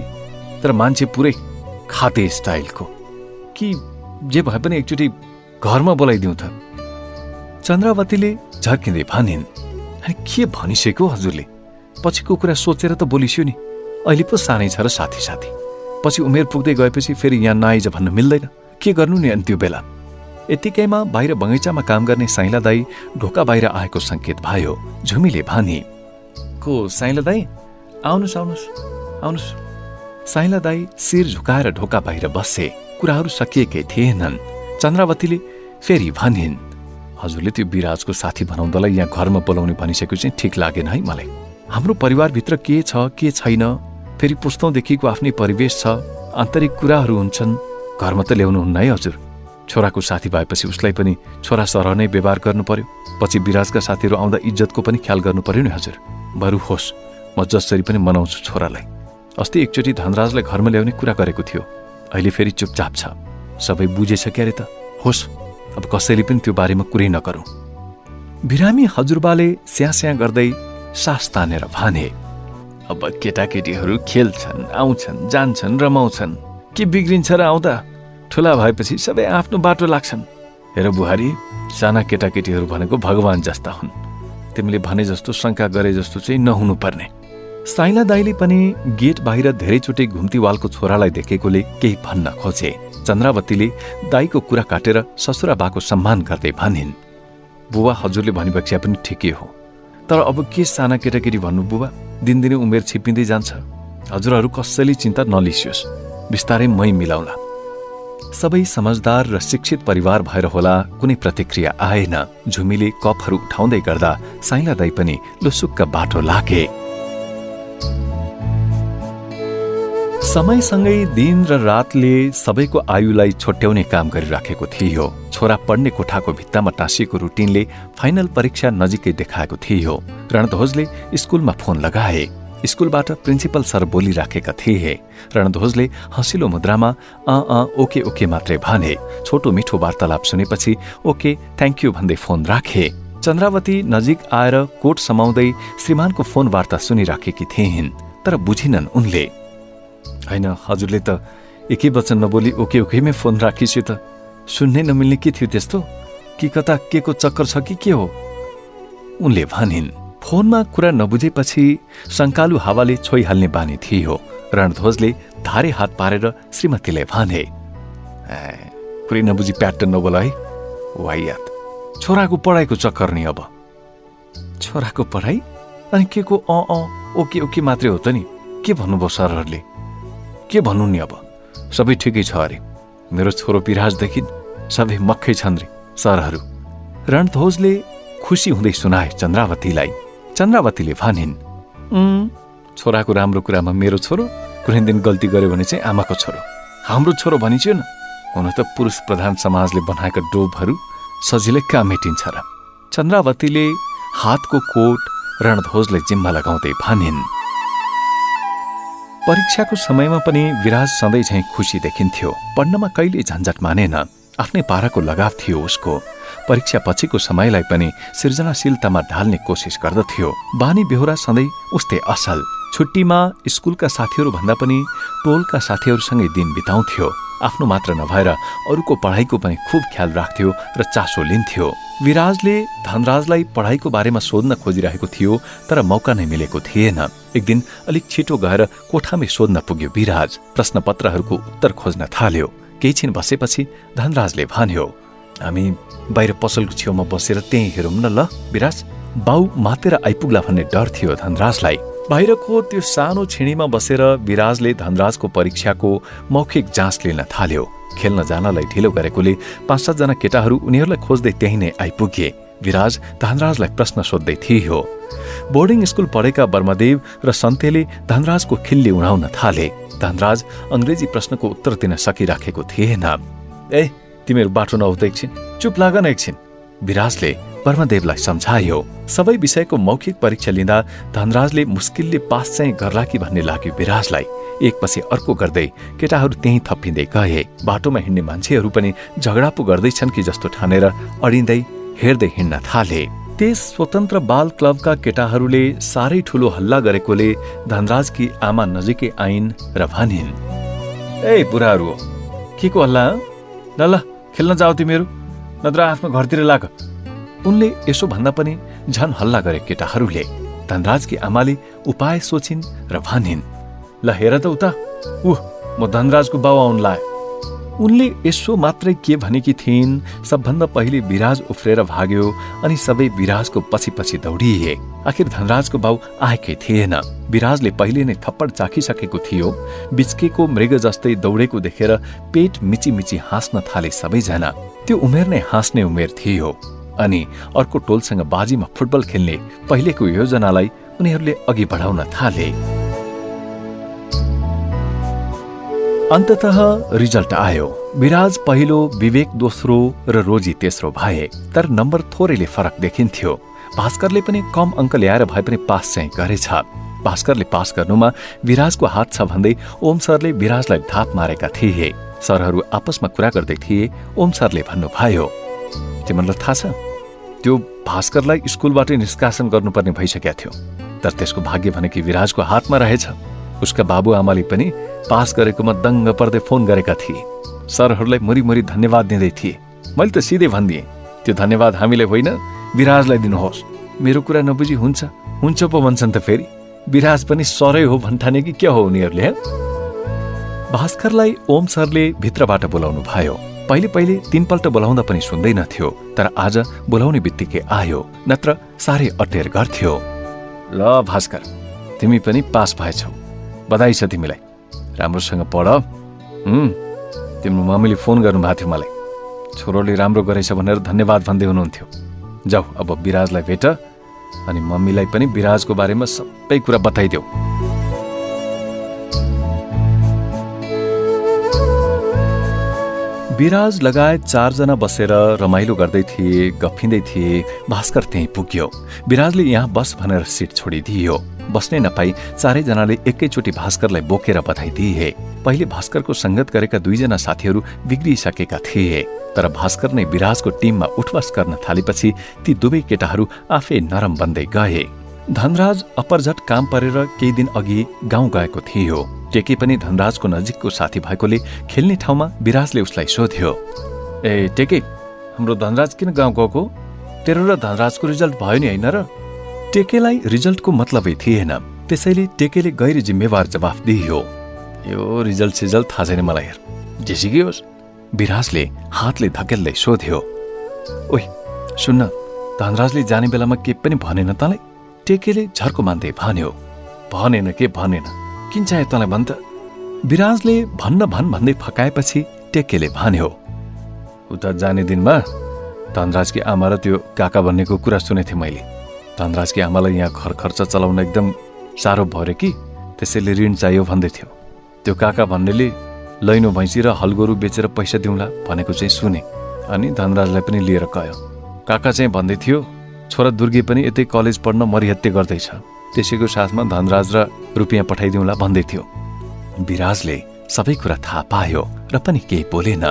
तर मान्छे पुरै खाते स्टाइलको। कि जे भए पनि एकचोटि घरमा बोलाइदिउँ त। चन्द्रावतीले झर्किँदै भनिन्, अनि के भनिसक्यो हजुरले? पछिको कुरा सोचेर त बोलिस्यो नि। अहिले पो सानै छ र साथी साथी। पछि उमेर पुग्दै गएपछि फेरि यहाँ नआइज भन्न मिल्दैन। के गर्नु नि अनि त्यो बेला? यतिकैमा बाहिर बगैँचामा काम गर्ने साइला दाई ढोका बाहिर आएको संकेत भयो। झुमीले भने, को साइला दाई? आउनुहोस् आउनुहोस् आउनुहोस्। साइला दाई शिर झुकाएर ढोका बाहिर बसे। कुराहरू सकिएकै थिएनन्। चन्द्रावतीले फेरि भनिन्, हजुरले त्यो विराजको साथी बनाउँदालाई यहाँ घरमा बोलाउने भनिसकेको चाहिँ ठिक लागेन है मलाई। हाम्रो परिवारभित्र के छ के छैन, फेरि पुस्तौँदेखिको आफ्नै परिवेश छ, आन्तरिक कुराहरू हुन्छन्। घरमा त ल्याउनुहुन्न है हजुर। छोराको साथी भएपछि उसलाई पनि छोरा सरह नै व्यवहार गर्नु पर्यो। पछि विराजका साथीहरू आउँदा इज्जतको पनि ख्याल गर्नु पर्यो नि हजुर। बरु होस्, म जसरी पनि मनाउँछु छोरालाई। अस्ति एकचोटि धनराजलाई घरमा ल्याउने कुरा गरेको थियो, अहिले फेरि चुपचाप छ। सबै बुझेछ क्यारे त? होस्, अब कसैले पनि त्यो बारेमा कुरै नगरौँ। बिरामी हजुरबाले स्यास्या गर्दै सास तानेर भने, अब केटाकेटीहरू खेल्छन्, आउँछन्, जान्छन्, रमाउँछन्। के बिग्रिन्छ र आउँदा? ठुला भएपछि सबै आफ्नो बाटो लाग्छन्। हेर बुहारी, साना केटाकेटीहरू भनेको भगवान जस्ता हुन्। तिमीले भने जस्तो शंका गरे जस्तो चाहिँ नहुनु पर्ने। साइला दाईले पनि गेट बाहिर धेरैचोटि घुम्तीवालको छोरालाई देखेकोले केही भन्न खोजे। चन्द्रावतीले दाईको कुरा काटेर ससुरा बाको सम्मान गर्दै भनिन्, बुबा हजुरले भनेपछि पनि ठिकै हो, तर अब के साना केटाकेटी भन्नु बुबा, दिनदिनै उमेर छिप्पिँदै जान्छ। हजुरहरू कसैले चिन्ता नलिसियोस्, बिस्तारै मै मिलाउला। सबै समझदार र शिक्षित परिवार भएर होला कुनै प्रतिक्रिया आएन। झुमीले कपहरू उठाउँदै गर्दा साइला दाई पनि लुसुक्क बाटो लागे। समयसँगै दिन र रातले सबैको आयुलाई छोट्याउने काम गरिराखेको थियो। छोरा पढ्ने कोठाको भित्तामा टाँसिएको रुटिनले फाइनल परीक्षा नजिकै देखाएको थियो। रणध्वजले स्कुलमा फोन लगाए। स्कुलबाट प्रिन्सिपल सर बोलिराखेका थिए। रणध्वजले हँसिलो मुद्रामा ओके ओके मात्रै भने। छोटो मिठो वार्तालाप सुनेपछि ओके थ्याङ्क यू भन्दै फोन राखे। चन्द्रावती नजिक आएर कोट समाउँदै श्रीमानको फोन वार्ता सुनिराखेकी थिइन्, तर बुझिनन् उनले। होइन, हजुरले त एकै वचन नबोली ओके ओकेमै फोन राखिछु त, सुन्नै नमिल्ने के थियो त्यस्तो? कि कता के को चक्कर छ कि के हो? उनले भनिन्। फोनमा कुरा नबुझेपछि शङ्कालु हावाले छोइहाल्ने बानी थियो। रणध्वजले धारे हात पारेर श्रीमतीले भने, कुरै नबुझी प्याट्ट नबोल है, वाइयात। छोराको पढाइको चक्कर नि अब। छोराको पढाइ? अनि के को ओके ओके मात्रै हो त नि? के भन्नुभयो सरहरूले? के भन्नु नि अब? सबै ठिकै छ अरे। मेरो छोरो विराजदेखि सबै मक्खै छन् रे सरहरू। रणध्वजले खुसी हुँदै सुनाए चन्द्रावतीलाई। चन्द्रावतीले भनिन्, छोराको राम्रो कुरामा मेरो छोरो, कुनै दिन गल्ती गर्यो भने चाहिँ आमाको छोरो। हाम्रो छोरो भनिन्थ्यो न, हुन त पुरुष प्रधान समाजले बनाएका डोबहरू सजिलै काम मेटिन्छ र। चन्द्रावतीले हातको कोट रणध्वजले जिम्मा लगाउँदै भनिन्। परीक्षाको समयमा पनि विराज सधैँ झैँ खुसी देखिन्थ्यो। पढ्नमा कहिले झन्झट मानेन, आफ्नै पाराको लगाव थियो उसको। परीक्षा पछिको समयलाई पनि सृजनाशीलतामा ढाल्ने कोसिस गर्दथ्यो। बानी बेहोरा सधैँ उस्तै असल। छुट्टीमा स्कुलका साथीहरू भन्दा पनि टोलका साथीहरूसँगै दिन बिताउँथ्यो। आफ्नो मात्र नभएर अरूको पढाइको पनि खुब ख्याल राख्थ्यो र चासो लिन्थ्यो। विराजले धनराजलाई पढाइको बारेमा सोध्न खोजिरहेको थियो, तर मौका नै मिलेको थिएन। एक दिन अलिक छिटो गएर कोठामै सोध्न पुग्यो विराज। प्रश्नपत्रहरूको उत्तर खोज्न थाल्यो। केही छिन बसेपछि धनराजले भन्यो, हामी बाहिर पसलको छेउमा बसेर त्यहीँ हेरौँ न ल विराज। बाउ मातेर आइपुग्ला भन्ने डर थियो धनराजलाई। बाहिरको त्यो सानो छिणीमा बसेर विराजले धनराजको परीक्षाको मौखिक जाँच लिन थाल्यो। खेल्न जानलाई ढिलो गरेकोले 5-7 जना केटाहरू उनीहरूलाई खोज्दै त्यही नै आइपुगे। विराज धनराजलाई प्रश्न सोध्दै थियो। बोर्डिङ स्कुल पढेका बर्मदेव र सन्तेले धनराजको खिल्ली उडाउन थाले। धनराज अंग्रेजी प्रश्नको उत्तर दिन सकिराखेको थिएन। तिमीहरू बाटो नहुँदै एकछिन चुप लाग न एकछिन, विराजले बर्मदेवलाई सम्झायो। सबै विषयको मौखिक परीक्षा लिँदा धनराजले मुस्किलले पास चाहिँ गर्ला कि भन्ने लाग्यो विराजलाई। एकपछि अर्को गर्दै केटाहरू त्यहीँ थप्पिँदै गए। बाटोमा हिँड्ने मान्छेहरू पनि झगडा पो गर्दैछन् कि जस्तो ठानेर अडिँदै हेर्दै हिँड्न थाले। त्यस स्वतन्त्र बाल क्लबका केटाहरूले साह्रै ठूलो हल्ला गरेकोले धनराजकी आमा नजिकै आइन् र भनिन्, बुढाहरू हो, के को हल्ला? ल खेल्न जाऊ तिमीहरू, नत्र आफ्नो घरतिर लाग। उनले यसो भन्दा पनि झन हल्ला गरे केटाहरूले। धनराजकी आमाले उपाय सोचिन् र भनिन्, ल हेर त उता, म धनराजको बाउ आउन लाए। उनले यसो मात्रै के भनेकी थिइन्, सबभन्दा पहिले विराज उफ्रेर भाग्यो अनि सबै विराजको पछि पछि दौडिए। आखिर धनराजको बाउ आएकै थिएन। विराजले पहिले नै थप्पड चाखिसकेको थियो। बिचकेको मृग जस्तै दौडेको देखेर पेट मिची मिची हाँस्न थाले सबैजना। त्यो उमेर नै हाँस्ने उमेर थियो। अनि अर्को टोलसँग बाजीमा फुटबल खेल्ने पहिलेको योजनालाई उनीहरूले अघि बढाउन थाले। अन्ततः रिजल्ट आयो। विराज पहिलो, विवेक दोस्रो र रोजी तेस्रो भए, तर नम्बर थोरैले फरक देखिन्थ्यो। भास्करले पनि कम अङ्क ल्याएर भए पनि पास चाहिँ गरेछ। भास्करले पास गर्नुमा विराजको हात छ भन्दै ओम सरले विराजलाई धाप मारेका थिए। सरहरू आपसमा कुरा गर्दै थिए। ओम सरले भन्नुभयो, तिमीलाई थाहा छ, त्यो भास्करलाई स्कुलबाटै निष्कासन गर्नुपर्ने भइसकेका थियो, तर त्यसको भाग्य भने कि विराजको हातमा रहेछ। उसका बाबुआमाले पनि पास गरेकोमा दङ्ग पर्दै फोन गरेका थिए। सरहरूलाई मुरी मुरी धन्यवाद दिँदै थिए। मैले त सिधै भनिदिएँ, त्यो धन्यवाद हामीलाई होइन विराजलाई दिनुहोस्। मेरो कुरा नबुझी हुन्छ हुन्छ पो भन्छन् त फेरि। विराज पनि सरै हो भन्ठाने कि क्या हो उनीहरूले? भास्करलाई ओम सरले भित्रबाट बोलाउनु भयो। पहिले पहिले 3 पल्ट बोलाउँदा पनि सुन्दैनथ्यो, तर आज बोलाउने बित्तिकै आयो, नत्र साह्रै अटेर गर्थ्यो। ल भास्कर, तिमी पनि पास भएछौ, बधाई छ तिमीलाई, राम्रोसँग पढ। तिम्रो मम्मीले फोन गर्नुभएको थियो मलाई, छोरोले राम्रो गरेछ भनेर धन्यवाद भन्दै हुनुहुन्थ्यो। जाऊ अब विराजलाई भेट अनि मम्मीलाई पनि विराजको बारेमा सबै कुरा बताइदेऊ। विराज लगायत 4 जना बसेर रमाइलो गर्दै थिए, गफिँदै थिए। भास्कर त्यहीँ पुग्यो। विराजले यहाँ बस भनेर सिट छोडिदियो। बस्नै नपाई 4 जनाले एकैचोटि भास्करलाई बोकेर बधाई दिए। पहिले भास्करको संगत गरेका 2 जना साथीहरू बिग्रिसकेका थिए, तर भास्कर नै विराजको टिममा उठबस गर्न थालेपछि ती दुवै केटाहरू आफै नरम बन्दै गए। धनराज अपरझट काम परेर केही दिन अघि गाउँ गएको थियो। टेके पनि धनराजको नजिकको साथी भएकोले खेल्ने ठाउँमा विराजले उसलाई सोध्यो, ए टेके, हाम्रो धनराज किन गाउँ गएको? तेरो र धनराजको रिजल्ट भयो नि होइन र? टेकेलाई रिजल्टको मतलबै थिएन, त्यसैले टेकेले गैर जिम्मेवार जवाफ दियो, यो रिजल्ट सिजल्ट थाहा छैन मलाई हेर, जेसुकै होस्। विराजले हातले धकेल्दै सोध्यो, ओइ सुन्न, धनराजले जाने बेलामा के पनि भनेन तँलाई? टेकेले झर्को मान्दै भन्यो, भनेन के भनेन, किन चाहे तँलाई भन् त? विराजले भन्न भन्दै फकाएपछि टेकेले भन्यो, उता जाने दिनमा धनराजकी आमा र त्यो काका भन्नेको कुरा सुनेको थिएँ मैले। धनराजकी आमालाई यहाँ घर खर्च चलाउन एकदम साह्रो भयो कि, त्यसैले ऋण चाहियो भन्दै थियो। त्यो काका भन्नेले लैनो भैँसी र हलगोरु बेचेर पैसा दिउँला भनेको चाहिँ सुने, अनि धनराजलाई पनि लिएर गयो। काका चाहिँ भन्दै थियो छोरा दुर्गे पनि यतै कलेज पढ्न मरिहत्ते गर्दैछ, त्यसैको साथमा धनराज र रुपियाँ पठाइदिउँला भन्दै थियो। विराजले सबै कुरा थाहा पायो र पनि केही बोलेन।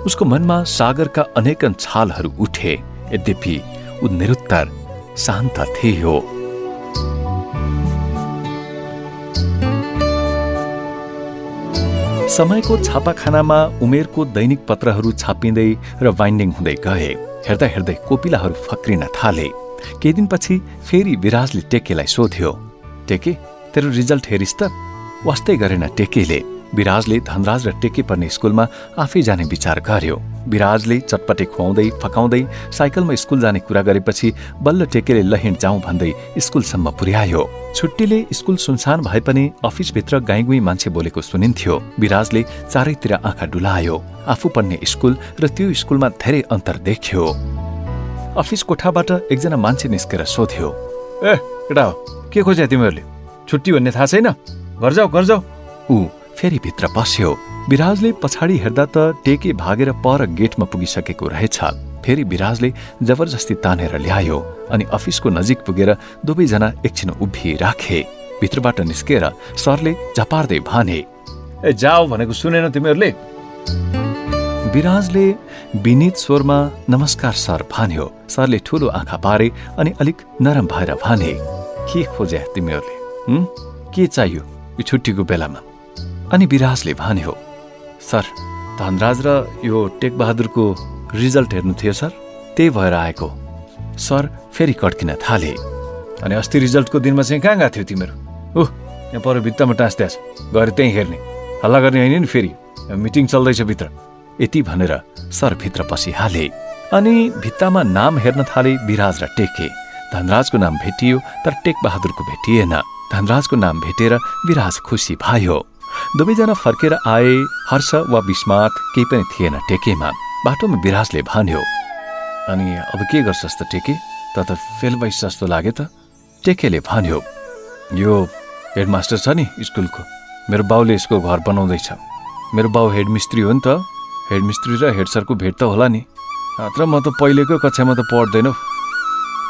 उसको मनमा सागरका अनेकन छालहरू उठे, यद्यपि ऊ निरुत्तर शान्त थियो। समयको छापाखानामा उमेरको दैनिक पत्रहरू छापिँदै र बाइन्डिङ हुँदै गए। हेर्दा हेर्दै कोपिलाहरू फक्रिन थाले। केही दिनपछि फेरि विराजले टेकेलाई सोध्यो, टेके तेरो रिजल्ट हेरिस् त? वास्तै गरेन टेकेले। विराजले धनराज र टेके पढ्ने स्कुलमा आफै जाने विचार गर्यो। विराजले चटपटे खुवाउँदै फकाउँदै साइकलमा स्कुल जाने कुरा गरेपछि बल्ल टेकेले लहिण जाउँ भन्दै स्कुलसम्म पुर्यायो। छुट्टीले स्कुल सुनसान भए पनि अफिसभित्र गाईगुई मान्छे बोलेको सुनिन्थ्यो। विराजले चारैतिर आँखा डुलायो। आफू पढ्ने स्कुल र त्यो स्कुलमा धेरै अन्तर देख्यो। अफिस कोठाबाट एकजना मान्छे निस्केर सोध्यो, ए केटा हो, के खोज्या तिमीहरूले? छुट्टी भन्ने थाहा छैन? घर जाऊ। ऊ फेरि भित्र पस्यो। विराजले पछाडि हेर्दा त टेके भागेर पर गेटमा पुगिसकेको रहेछ। फेरि विराजले जबरजस्ती तानेर ल्यायो अनि अफिसको नजिक पुगेर दुवैजना एकछिन उभिराखे। भित्रबाट निस्केर सरले झपार्दै भने, ए जाऊ भनेको सुनेन तिमीहरूले? विराजले विनीत स्वरमा नमस्कार सर भन्यो। सरले ठूलो आँखा पारे अनि अलिक नरम भएर भने, के खोज्या तिमीहरूले? के चाहियो यो छुट्टीको बेलामा? अनि विराजले भन्यो, सर धनराज र यो टेक बहादुरको रिजल्ट हेर्नु थियो सर, त्यही भएर आएको। सर फेरि कड्किन थाले। अनि अस्ति रिजल्टको दिनमा चाहिँ कहाँ गएको थियो तिमीहरू? यहाँ पर भित्तामा टाँस्दैछ, गएर त्यहीँ हेर्ने, हल्ला गर्ने होइन नि, फेरि मिटिङ चल्दैछ भित्र। यति भनेर सर भित्र पसिहाले। अनि भित्तामा नाम हेर्न थाले विराज र टेके। धनराजको नाम भेटियो तर टेक बहादुरको भेटिएन। धनराजको नाम भेटेर विराज खुसी भयो। दुवैजना फर्केर आए। हर्ष वा विस्मात केही पनि थिएन टेकेमा। बाटोमा विराजले भन्यो, अनि अब के गर्छस् त टेके? त फेल भइस् जस्तो लाग्यो त? टेकेले भन्यो, यो हेडमास्टर छ नि स्कुलको, मेरो बाउले यसको घर बनाउँदैछ। मेरो बाउ हेडमिस्त्री हो नि त, हेडमिस्त्री र हेडसरको भेट त होला नि। तर म त पहिलेको कक्षामा त पढ्दैन।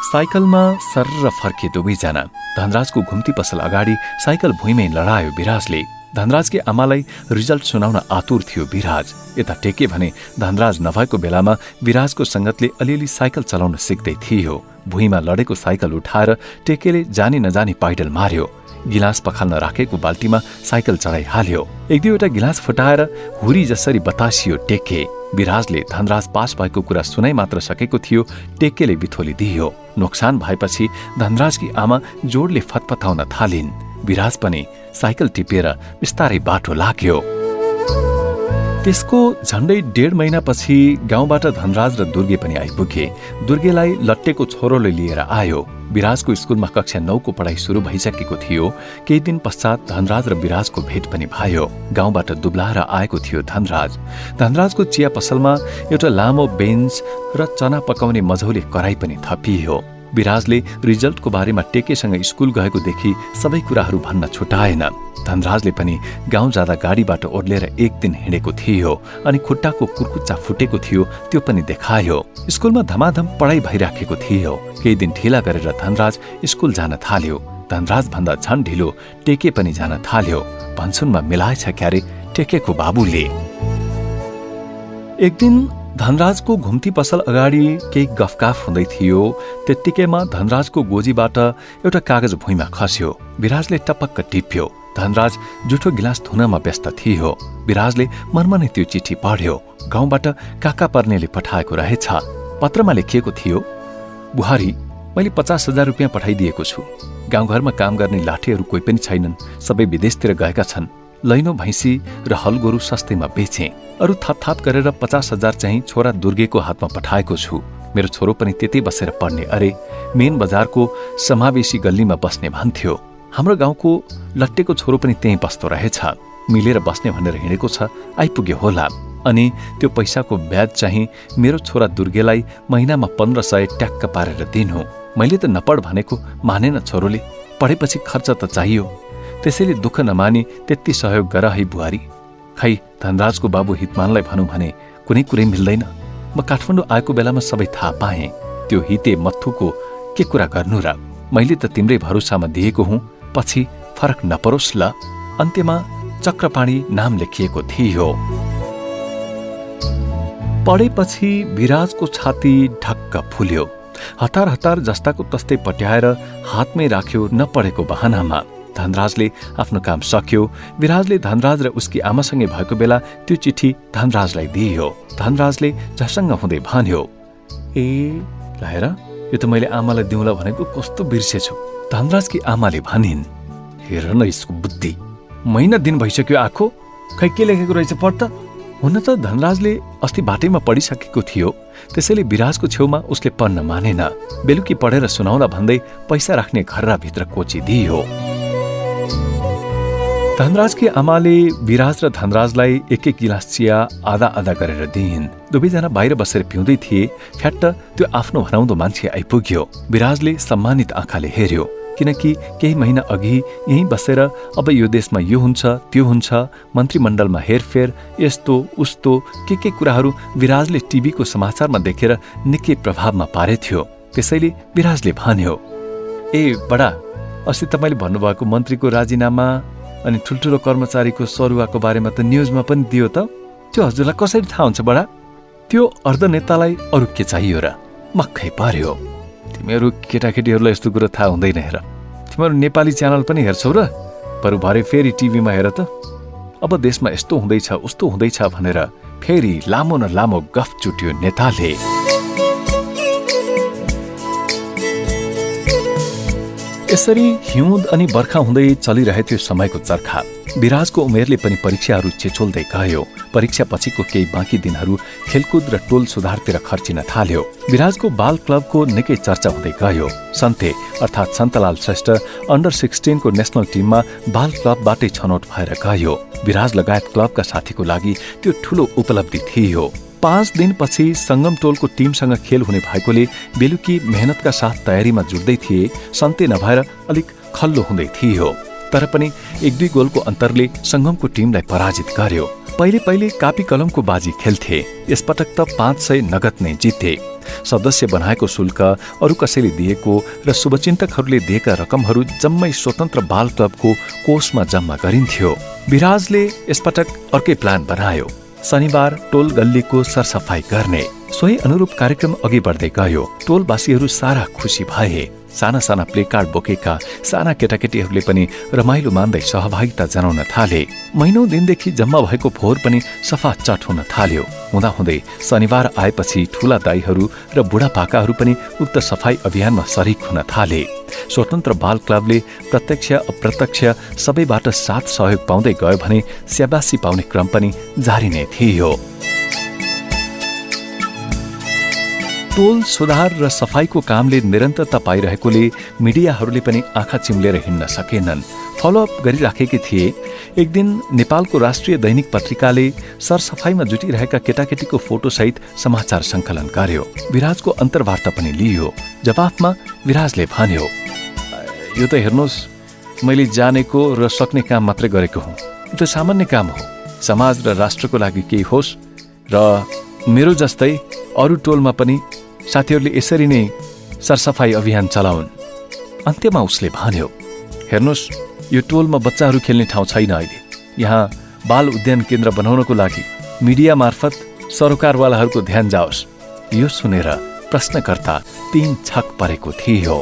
साइकलमा सरर फर्के दुवैजना। धनराजको घुम्ती पसल अगाडि साइकल भुइँमै लडायो विराजले। धनराजकी आमालाई रिजल्ट सुनाउन आतुर थियो विराज। यता टेके भने धनराज नभएको बेलामा विराजको संगतले अलिअलि साइकल चलाउन सिक्दै थियो। भुइँमा लडेको साइकल उठाएर टेकेले जानी नजानी पाइडल मार्यो। गिलास पखाल्न राखेको बाल्टीमा साइकल चढाइहाल्यो। 1-2वटा गिलास फुटाएर हुरी जसरी बतासियो टेके। विराजले धनराज पास भएको कुरा सुनाइ मात्र सकेको थियो, टेकेले बिथोली दियो। नोक्सान भएपछि धनराजकी आमा जोडले फतफताउन थालिन्। विराज पनि साइकल टिपेर बिस्तारै बाटो लाग्यो। त्यसको झण्डै 1.5 महिनापछि गाउँबाट धनराज र दुर्गे पनि आइपुगे। दुर्गेलाई लट्टेको छोरोले लिएर आयो। विराजको स्कुलमा कक्षा 9 को पढाइ सुरु भइसकेको थियो। केही दिन पश्चात धनराज र विराजको भेट पनि भयो। गाउँबाट दुब्लाएर आएको थियो धनराज। धनराजको चिया पसलमा एउटा लामो बेन्च र चना पकाउने मझौले कराई पनि थपियो। विराजले रिजल्टको बारेमा टेकेसँग स्कुल गएको देखि सबै कुराहरू भन्न छुटाएन। धनराजले पनि गाउँ जाँदा गाडीबाट ओर्लेर एक दिन हिँडेको थियो अनि खुट्टाको कुर्कुच्चा फुटेको थियो, त्यो पनि देखायो। स्कुलमा धमाधम पढाइ भइराखेको थियो। केही दिन ढिला गरेर धनराज स्कुल जान थाल्यो। धनराज भन्दा झन् ढिलो टेके पनि जान थाल्यो। भन्छुनमा मिलाएछ क्यारे टेकेको बाबुले। एक दिन धनराजको घुम्ती पसल अगाडि केही गफगाफ हुँदै थियो। त्यत्तिकैमा धनराजको गोजीबाट एउटा कागज भुइँमा खस्यो। विराजले टपक्क टिप्यो। धनराज जुठो गिलास धुनमा व्यस्त थियो। विराजले मनमा नै त्यो चिठी पढ्यो। गाउँबाट काका पर्नेले पठाएको रहेछ। पत्रमा लेखिएको थियो, बुहारी, मैले 50,000 रुपियाँ पठाइदिएको छु। गाउँघरमा काम गर्ने लाठीहरू कोही पनि छैनन्, सबै विदेशतिर गएका छन्। लैनो भैँसी र हलगोरु सस्तैमा बेचे। अरू थपथाप गरेर 50,000 चाहिँ छोरा दुर्गेको हातमा पठाएको छु। मेरो छोरो पनि त्यतै बसेर पढ्ने अरे। मेन बजारको समावेशी गल्लीमा बस्ने भन्थ्यो। हाम्रो गाउँको लट्टेको छोरो पनि त्यहीँ बस्दो रहेछ। मिलेर बस्ने भनेर हिँडेको छ, आइपुग्यो होला। अनि त्यो पैसाको ब्याज चाहिँ मेरो छोरा दुर्गेलाई महिनामा 1500 ट्याक्क पारेर दिनु। मैले त नपढ भनेको, मानेन छोरोले। पढेपछि खर्च त चाहियो। त्यसैले दुःख नमानी त्यति सहयोग गर है बुहारी। खै धनराजको बाबु हितमानलाई भनौँ भने कुनै कुरै मिल्दैन। म काठमाडौँ आएको बेलामा सबै थाहा पाएँ। त्यो हिते मत्थुको के कुरा गर्नु र? मैले त तिम्रै भरोसामा दिएको हुँ, पछि फरक नपरोस् ल। अन्त्यमा चक्रपाणी नाम लेखिएको थियो। पढेपछि विराजको छाती ढक्क फुल्यो। हतार हतार जस्ताको तस्तै पट्याएर हातमै राख्यो नपढेको बहानामा। धनराजले आफ्नो काम सक्यो। विराजले धनराज र उसकी आमासँगै भएको बेला त्यो चिठी धनराजलाई दियो। धनराजले झसङ्ग हुँदै भन्यो, ए लाएर यो त मैले आमालाई दिउँला भनेको कस्तो बिर्सेछु। धनराजकी आमाले भनिन्, हेर न यसको बुद्धि, महिना दिन भइसक्यो आएको, खै के लेखेको रहेछ पढ त। हुन त धनराजले अस्ति बाटैमा पढिसकेको थियो। त्यसैले विराजको छेउमा उसले पढ्न मानेन। बेलुकी पढेर सुनाउला भन्दै पैसा राख्ने घर्राभित्र कोची दियो। धनराजकी आमाले विराज र धनराजलाई एक एक गिलास चिया आधा आधा गरेर दिइन्। दुवैजना बाहिर बसेर पिउँदै थिए। फ्याट्ट त्यो आफ्नो भनाउँदो मान्छे आइपुग्यो। विराजले सम्मानित आँखाले हेर्यो, किनकि केही महिना अघि यहीँ बसेर अब यो देशमा यो हुन्छ त्यो हुन्छ, मन्त्रीमण्डलमा हेरफेर, यस्तो उस्तो के कुराहरू विराजले टिभीको समाचारमा देखेर निकै प्रभावमा पारेथ्यो। त्यसैले विराजले भन्यो, ए बडा, अस्ति तपाईँले भन्नुभएको मन्त्रीको राजीनामा अनि ठुल्ठुलो कर्मचारीको सरुवाको बारेमा त न्युजमा पनि दियो त। त्यो हजुरलाई कसरी थाहा हुन्छ बडा? त्यो अर्धनेतालाई अरू के चाहियो र? मक्खै पर्यो। तिमीहरू केटाकेटीहरूलाई यस्तो कुरो थाहा हुँदैन। हेर, तिमीहरू नेपाली च्यानल पनि हेर्छौ र? बरु भरे फेरि टिभीमा हेर त। अब देशमा यस्तो हुँदैछ उस्तो हुँदैछ भनेर फेरि लामो न लामो गफ चुट्यो नेताले। यसरी हिउँद अनि बर्खा हुँदै चलिरहेथ्यो समयको चर्खा। विराजको उमेरले पनि परीक्षाहरू छेचोल्दै गयो। परीक्षा पछिको केही बाँकी दिनहरू खेलकुद र टोल सुधारतिर खर्चिन थाल्यो। विराजको बाल क्लबको निकै चर्चा हुँदै गयो। सन्ते अर्थात् सन्तलाल श्रेष्ठ अन्डर 16 को नेसनल टिममा बाल क्लबबाटै छनौट भएर गयो। विराज लगायत क्लबका साथीको लागि त्यो ठूलो उपलब्धि थियो। 5 दिनपछि संगम टोलको टिमसँग खेल हुने भएकोले बेलुकी मेहनतका साथ तयारीमा जुट्दै थिए। सन्ते नभएर अलिक खल्लो हुँदै थियो। तर पनि 1-2 गोलको अन्तरले संगमको टिमलाई पराजित गर्यो। पहिले कापी कलमको बाजी खेल्थे। यसपटक त 500 नगद नै जिते। सदस्य बनाएको शुल्क, अरू कसैले दिएको र शुभचिन्तकहरूले दिएका रकमहरू जम्मै स्वतन्त्र बाल क्लबको कोषमा जम्मा गरिन्थ्यो। विराजले यसपटक अर्कै प्लान बनायो। शनिबार टोल गल्लीको सरसफाई गर्ने। सोही अनुरूप कार्यक्रम अघि बढ्दै गयो। टोलवासीहरू सारा खुसी भए। साना साना प्ले कार्ड बोकेका साना केटाकेटीहरूले पनि रमाइलो मान्दै सहभागिता जनाउन थाले। महिनौं दिनदेखि जम्मा भएको फोहोर पनि सफा चट हुन थाल्यो। हुँदाहुँदै शनिबार आएपछि ठूला दाइहरू र बुढापाकाहरू पनि उक्त सफाई अभियानमा सरिक हुन थाले। स्वतन्त्र बाल क्लबले प्रत्यक्ष अप्रत्यक्ष सबैबाट साथ सहयोग पाउँदै गयो भने स्याबासी पाउने क्रम पनि जारी नै थियो। टोल सुधार र सफाईको कामले निरन्तरता पाइरहेकोले मिडियाहरूले पनि आँखा चिम्लेर हिँड्न सकेनन्। फलोअप गरिराखेकै थिए। एक दिन नेपालको राष्ट्रिय दैनिक पत्रिकाले सरसफाईमा जुटिरहेका केटाकेटीको फोटोसहित समाचार संकलन गर्यो। विराजको अन्तर्वार्ता पनि लियो। जवाफमा विराजले भन्यो, यो त हेर्नुहोस्, मैले जानेको र सक्ने काम मात्रै गरेको हुँ। यो त सामान्य काम हो। समाज र राष्ट्रको लागि केही होस् र मेरो जस्तै अरू टोलमा पनि साथीहरूले यसरी नै सरसफाई अभियान चलाउन्। अन्त्यमा उसले भन्यो, हेर्नुहोस्, यो टोलमा बच्चाहरू खेल्ने ठाउँ छैन। अहिले यहाँ बाल उद्यान केन्द्र बनाउनको लागि मिडिया मार्फत सरोकारवालाहरूको ध्यान जाओस्। यो सुनेर प्रश्नकर्ता 3 छक परेको थियो।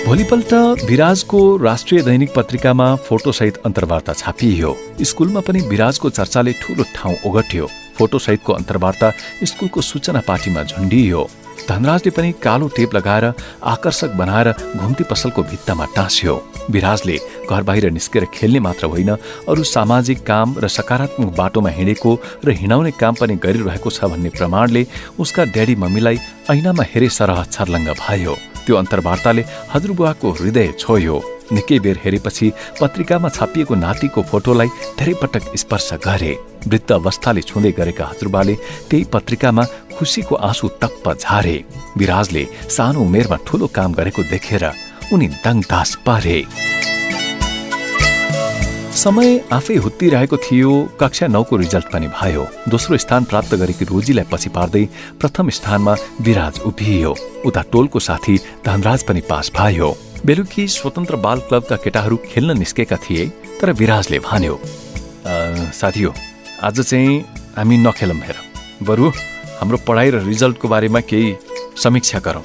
भोलिपल्ट विराजको राष्ट्रिय दैनिक पत्रिकामा फोटोसहित अन्तर्वार्ता छापियो। स्कुलमा पनि विराजको चर्चाले ठूलो ठाउँ ओगट्यो। फोटोसहितको अन्तर्वार्ता स्कुलको सूचना पाटीमा झुन्डियो। धनराजले पनि कालो टेप लगाएर आकर्षक बनाएर घुम्ती पसलको भित्तामा टाँस्यो। विराजले घर बाहिर निस्केर खेल्ने मात्र होइन, अरू सामाजिक काम र सकारात्मक बाटोमा हिँडेको र हिँडाउने काम पनि गरिरहेको छ भन्ने प्रमाणले उसका ड्याडी मम्मीलाई ऐनामा हेरे सरह छर्लङ्ग भयो। त्यो अन्तर्वार्ताले हजुरबुवाको हृदय छोयो। निकै बेर हेरेपछि पत्रिकामा छापिएको नातिको फोटोलाई धेरै पटक स्पर्श गरे। वृद्ध अवस्थाले छुँदै गरेका हजुरबाले त्यही पत्रिकामा खुसीको आँसु टप्प झारे। विराजले सानो उमेरमा ठूलो काम गरेको देखेर उनी दङतास परे। समय आफै हुत्तिरहेको थियो। कक्षा 9 को रिजल्ट पनि भयो। दोस्रो स्थान प्राप्त गरेकी रोजीलाई पछि पार्दै प्रथम स्थानमा विराज उभियो। उता टोलको साथी धनराज पनि पास भयो। बेलुकी स्वतन्त्र बाल क्लबका केटाहरू खेल्न निस्केका थिए। तर विराजले भन्यो, साथी हो, आज चाहिँ हामी नखेलौँ। हेर, बरु हाम्रो पढाइ र रिजल्टको बारेमा केही समीक्षा गरौँ।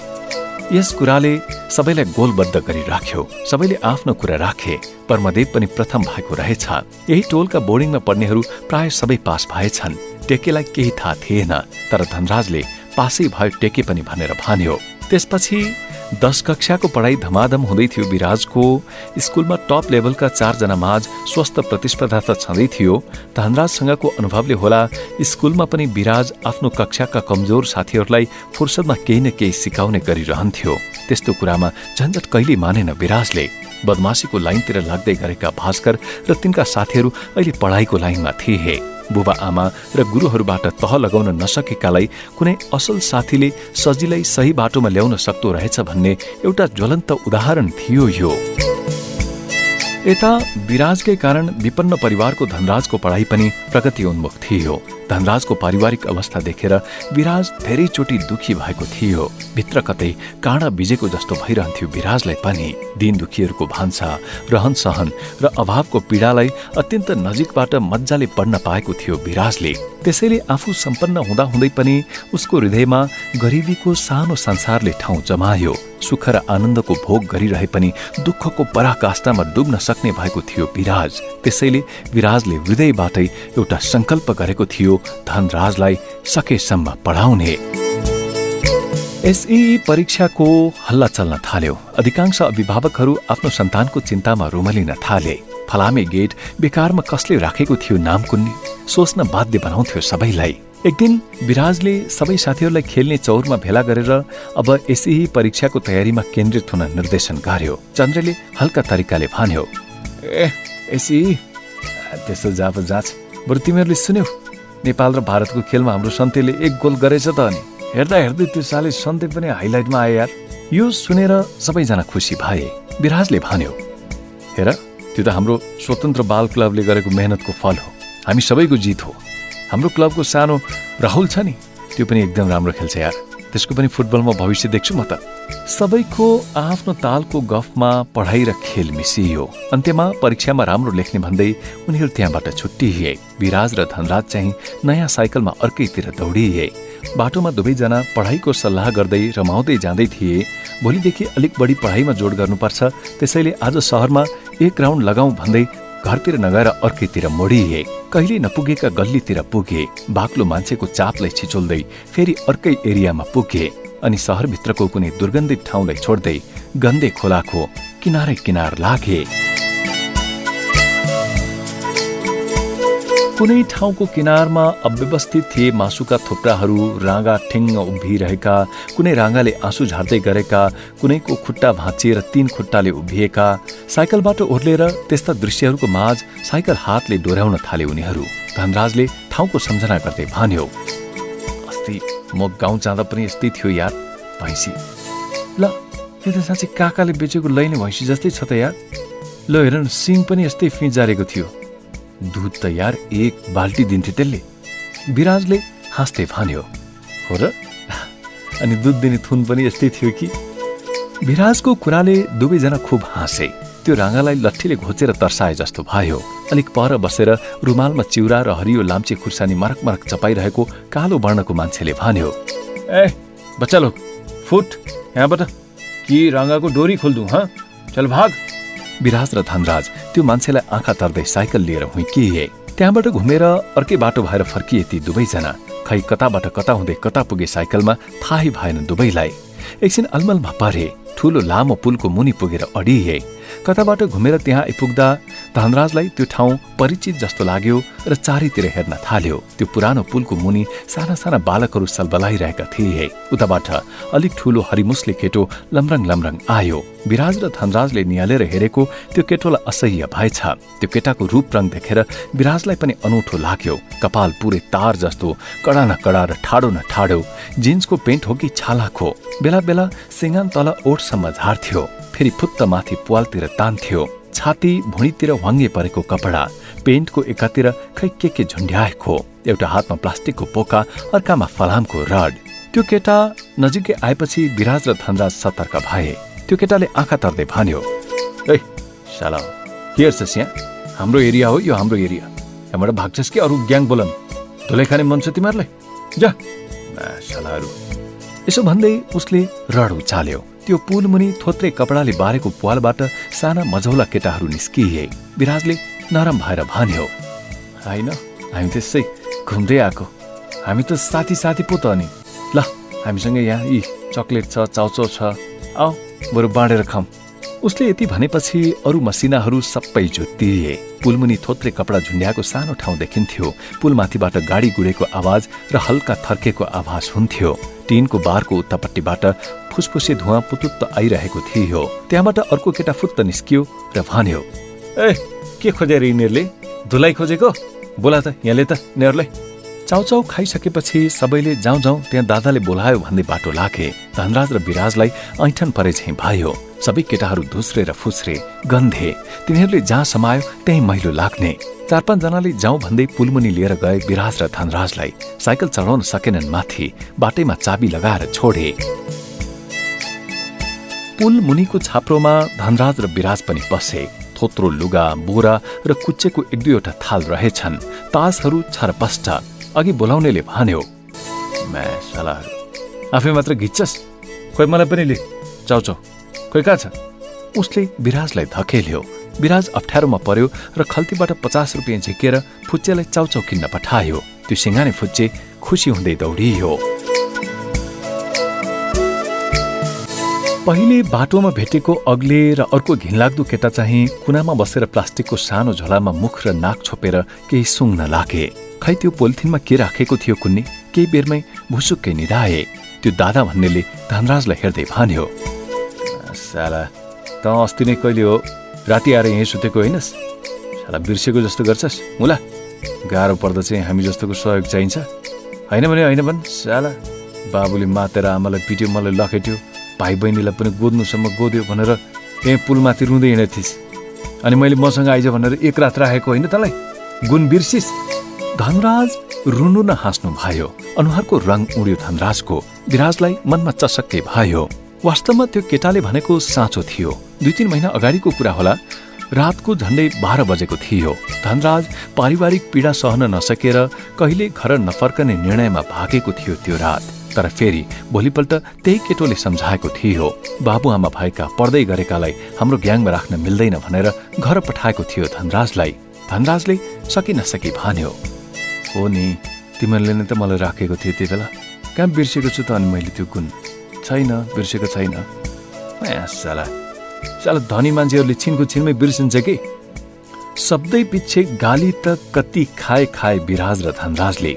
यस कुराले सबैलाई गोलबद्ध गरिराख्यो। सबैले आफ्नो कुरा राखे। परमदेव पनि प्रथम भएको रहेछ। यही टोलका बोर्डिङमा पढ्नेहरू प्राय सबै पास भएछन्। टेकेलाई केही थाहा थिएन, तर धनराजले पासै भयो टेके पनि भनेर भन्यो। त्यसपछि 10 कक्षाको पढाइ धमाधम हुँदै थियो। विराजको स्कुलमा टप लेभलका 4 जना माझ स्वस्थ प्रतिस्पर्धा त छँदै थियो। धनराजसँगको अनुभवले होला स्कुलमा पनि विराज आफ्नो कक्षाका कमजोर साथीहरूलाई फुर्सदमा केही न केही सिकाउने गरिरहन्थ्यो। त्यस्तो कुरामा झन्झट कहिले मानेन विराजले। बदमाशीको लाइनतिर लाग्दै गरेका भास्कर र तिनका साथीहरू अहिले पढाइको लाइनमा थिए। बुबा आमा र गुरुहरूबाट तह लगाउन नसकेकालाई कुनै असल साथीले सजिलै सही बाटोमा ल्याउन सक्दो रहेछ भन्ने एउटा ज्वलन्त उदाहरण थियो यो। यता विराजकै कारण विपन्न परिवारको धनराजको पढाइ पनि प्रगति उन्मुख थियो। धनराजको पारिवारिक अवस्था देखेर विराज धेरैचोटि दुखी भएको थियो। भित्र कतै काँडा बिजेको जस्तो भइरहन्थ्यो विराजलाई पनि। दिन दुखीहरूको भान्सा, रहन सहन र अभावको पीडालाई अत्यन्त नजिकबाट मज्जाले पढ्न पाएको थियो विराजले। त्यसैले आफू सम्पन्न हुँदाहुँदै पनि उसको हृदयमा गरिबीको सानो संसारले ठाउँ जमायो। सुख र आनन्दको भोग गरिरहे पनि दुःखको पराकाष्ठामा डुब्न सक्ने भएको थियो विराज। त्यसैले विराजले हृदयबाटै एउटा संकल्प गरेको थियो धनराजलाई सकेसम्म पढाउने। एसई परीक्षाको हल्ला चल्न थाल्यो। अधिकांश अभिभावकहरू आफ्नो सन्तानको चिन्तामा रुमलिन थाले। फलामे गेट बेकारमा कसले राखेको थियो नामकुन्नी, सोच्न बाध्य बनाउँथ्यो सबैलाई। एक दिन विराजले सबै साथीहरूलाई खेल्ने चौरमा भेला गरेर अब एसई परीक्षाको तयारीमा केन्द्रित हुन निर्देशन गर्यो। चन्द्रले हल्का तरिकाले भन्यो, एसई त्यस्तो जाप जाँच, बरु तिमीहरूले सुन्यौ, नेपाल र भारतको खेलमा हाम्रो सन्तेले 1 गोल गरेछ त। अनि हेर्दा हेर्दै त्यो साले सन्ते पनि हाइलाइटमा आए यार। यो सुनेर सबैजना खुसी भए। विराजले भन्यो, हेर, त्यो त हाम्रो स्वतन्त्र बाल क्लबले गरेको मेहनतको फल हो। हामी सबैको जित हो। हाम्रो क्लबको सानो राहुल छ नि, त्यो पनि एकदम राम्रो खेल्छ यार। त्यसको पनि फुटबलमा भविष्य देख्छु म त। सबैको आफ्नो तालको गफमा पढाइ र खेल मिसियो। अन्त्यमा परीक्षामा राम्रो लेख्ने भन्दै उनीहरू त्यहाँबाट छुट्टिए। विराज र धनराज चाहिँ नयाँ साइकलमा अर्कैतिर दौडिए। बाटोमा दुवैजना पढाइको सल्लाह गर्दै रमाउँदै जाँदै थिए। भोलिदेखि अलिक बढी पढाइमा जोड गर्नुपर्छ, त्यसैले आज सहरमा एक राउन्ड लगाउँ भन्दै घरतिर नगएर अर्कैतिर मोडिए। कहिले नपुगेका गल्लीतिर पुगे। बाक्लो मान्छेको चापलाई छिचोल्दै फेरि अर्कै एरियामा पुगे अनि सहरभित्रको कुनै दुर्गन्धित ठाउँलाई छोड्दै गन्धे खोलाको किनारै किनार लागे। कुनै ठाउँको किनारमा अव्यवस्थित थिए मासुका थुप्राहरू, राँगा ठिङ्ग उभिरहेका, कुनै राँगाले आँसु झार्दै गरेका, कुनैको खुट्टा भाँचिएर 3 खुट्टाले उभिएका। साइकलबाट ओर्लेर त्यस्ता दृश्यहरूको माझ साइकल हातले डोर्याउन थाले उनीहरू। धनराजले ठाउँको सम्झना गर्दै भन्यो, अस्ति म गाउँ जाँदा पनि यस्तै थियो यार, भैँसी। ल यो त साँच्चै काकाले बेचेको लैने भैँसी जस्तै छ त यार। ल हेर न, सिङ पनि यस्तै फिजारेको थियो। दुध त यार 1 बाल्टी दिन्थे त्यसले। विराजले हाँस्दै भन्यो, हो र? अनि दुध दिने थुन पनि यस्तै थियो कि? विराजको कुराले दुवैजना खुब हाँसे। त्यो राँगालाई लट्ठीले घोचेर तर्साए जस्तो भयो। अलिक पर बसेर रुमालमा चिउरा र हरियो लाम्चे खुर्सानी मरक मरक चपाइरहेको कालो वर्णको मान्छेले भन्यो, ए बच्चा लोग, फुट यहाँबाट, कि राँगाको डोरी खोल्दु? हाँ, चल भाग। विराज र धनराज त्यो मान्छेलाई आँखा तर्दै साइकल लिएर हुइकिए। त्यहाँबाट घुमेर अर्कै बाटो भएर फर्किए ती दुवैजना। खै कताबाट कता हुँदै कता पुगे साइकलमा थाहै भएन दुवैलाई। एकछिन अलमलमा परे। ठूलो लामो पुलको मुनि पुगेर अडिए। कताबाट घुमेर त्यहाँ आइपुग्दा धनराजलाई त्यो ठाउँ परिचित जस्तो लाग्यो र चारैतिर हेर्न थाल्यो। त्यो पुरानो पुलको मुनि साना साना बालकहरू सलबलाइरहेका थिए। उताबाट अलिक ठूलो हरिमुसले केटो लमरङ लमरङ आयो। विराज र धनराजले निहालेर हेरेको त्यो केटोलाई असह्य भएछ। त्यो केटाको रूप रङ देखेर विराजलाई पनि अनौठो लाग्यो। कपाल पुरै तार जस्तो, कडा न कडा र ठाडो न ठाडो। जिन्सको पेन्ट हो कि छालाको। बेला बेला सिंगान तल ओठसम्म झार्थ्यो, फेरि फुत्त माथि प्वालतिर तान्थ्यो। छाती भुँडीतिर वाङ्गे परेको कपडा, पेन्टको एकातिर खै के झुन्ड्याएको। एउटा हातमा प्लास्टिकको पोका, अर्कामा फलामको रड। त्यो केटा नजिकै आएपछि विराज र धनराज सतर्क भए। त्यो केटाले आँखा तर्दै भन्यो, ए साला के हेर्छस् यहाँ? हाम्रो एरिया हो यो, हाम्रो एरिया। यहाँबाट भाग्छस् कि अरू ग्याङ बोलन? धुलै खाने मन छ तिमीहरूलाई? जा सालाहरू। यसो भन्दै उसले रड उचाल्यो। त्यो पुल मुनि थोत्रे कपडाले बारेको प्वालबाट साना मझौला केटाहरू निस्किए। विराजले नरम भएर भन्यो, होइन, हामी त्यसै घुम्दै आएको, हामी त साथी साथी पो त नि। ल हामीसँग यहाँ यी चक्लेट छ, चाउचाउ छ, आऊ बरु बाँडेर खाऊँ। उसले यति भनेपछि अरू मसिनाहरू सबै जुत्तिए। पुलमुनि थोत्रे कपडा झुन्ड्याएको सानो ठाउँ देखिन्थ्यो। पुलमाथिबाट गाडी गुडेको आवाज र हल्का थर्केको आवाज हुन्थ्यो। टिनको बारको उत्तापट्टिबाट फुसफुसे धुवाँ पुतुत्त आइरहेको थियो। त्यहाँबाट अर्को केटा फुत्त निस्कियो र भन्यो, ए के खोजेर यिनीहरूले? धुलाई खोजेको? बोला त यहाँले त यिनीहरूलाई। चाउचाउ खाइसकेपछि सबैले जाउँ जाउँ त्यहाँ दादाले बोलायो भन्दै बाटो लागे। धनराज र विराजलाई ऐठन परे झैँ भयो। सबै केटाहरू धुस्रे र फुस्रे, गन्धे। तिनीहरूले जहाँ समायो त्यहीँ मैलो लाग्ने। 4-5 जनाले जाउँ भन्दै पुलमुनि लिएर गए विराज र धनराजलाई। साइकल चलाउन सकेनन् माथि, बाटैमा चाबी लगाएर छोडे। पुल मुनिको छाप्रोमा धनराज र विराज पनि बसे। थोत्रो लुगा, बोरा र कुच्चेको 1-2वटा थाल रहेछन्। तासहरू छरपष्ट। अघि बोलाउनेले भन्यो, म्या सालाहरू, आफै मात्र घिच्छस्? खोइ मलाई पनि ले, चाउचाउ खोइ कहाँ छ? उसले विराजलाई धकेल्यो। विराज अप्ठ्यारोमा पर्यो र खल्तीबाट 50 रुपियाँ झिकेर फुच्चेलाई चाउचाउ किन्न पठायो। त्यो सिंगाने फुच्चे खुसी हुँदै दौडियो। पहिले बाटोमा भेटेको अग्ले र अर्को घिनलाग्दो केटा चाहिँ कुनामा बसेर प्लास्टिकको सानो झोलामा मुख र नाक छोपेर केही सुँग्न लागे। खै त्यो पोलिथिनमा के राखेको थियो कुन्नी? केही बेरमै भुसुक्कै निधाए। त्यो दादा भन्नेले धनराजलाई हेर्दै भन्यो, साला त अस्ति नै कहिले हो राति आएर यहीँ सुतेको होइनस्? साला बिर्सेको जस्तो गर्छस्? मुला गाह्रो पर्दा चाहिँ हामी जस्तोको सहयोग चाहिन्छ। होइन भने होइन भन्। साला बाबुले मातेर आमालाई पिट्यो, मलाई लखेट्यो, भाइ बहिनीलाई पनि गोद्नुसम्म गोद्यो भनेर त्यहीँ पुलमाथि रुँदै हिँडेथिस्। अनि मैले मसँग आइज भनेर एक रात राखेको होइन तँलाई? गुण बिर्सिस? धनराज रुनु न हाँस्नु भयो। अनुहारको रङ उड्यो धनराजको। विराजलाई मनमा चसक्कै भयो। वास्तवमा त्यो केटाले भनेको साँचो थियो। 2-3 महिना अगाडिको कुरा होला। रातको झण्डै 12 बजेको थियो। धनराज पारिवारिक पीडा सहन नसकेर कहिले घर नफर्कने निर्णयमा भागेको थियो त्यो रात। तर फेरि भोलिपल्ट त्यही केटोले सम्झाएको थियो। बाबुआमा भएका पढ्दै गरेकालाई हाम्रो ग्याङमा राख्न मिल्दैन भनेर घर पठाएको थियो धनराजलाई। धनराजले सकी नसकी भन्यो, हो नि, तिमीहरूले नै त मलाई राखेको थियो त्यति बेला। कहाँ बिर्सेको छु त अनि मैले त्यो गुण? छैन, बिर्सेको छैन। साला धनी मान्छेहरूले छिनको छिनमै बिर्सिन्छ कि। शब्दै पछि गाली त कति खाए विराज र धनराजले।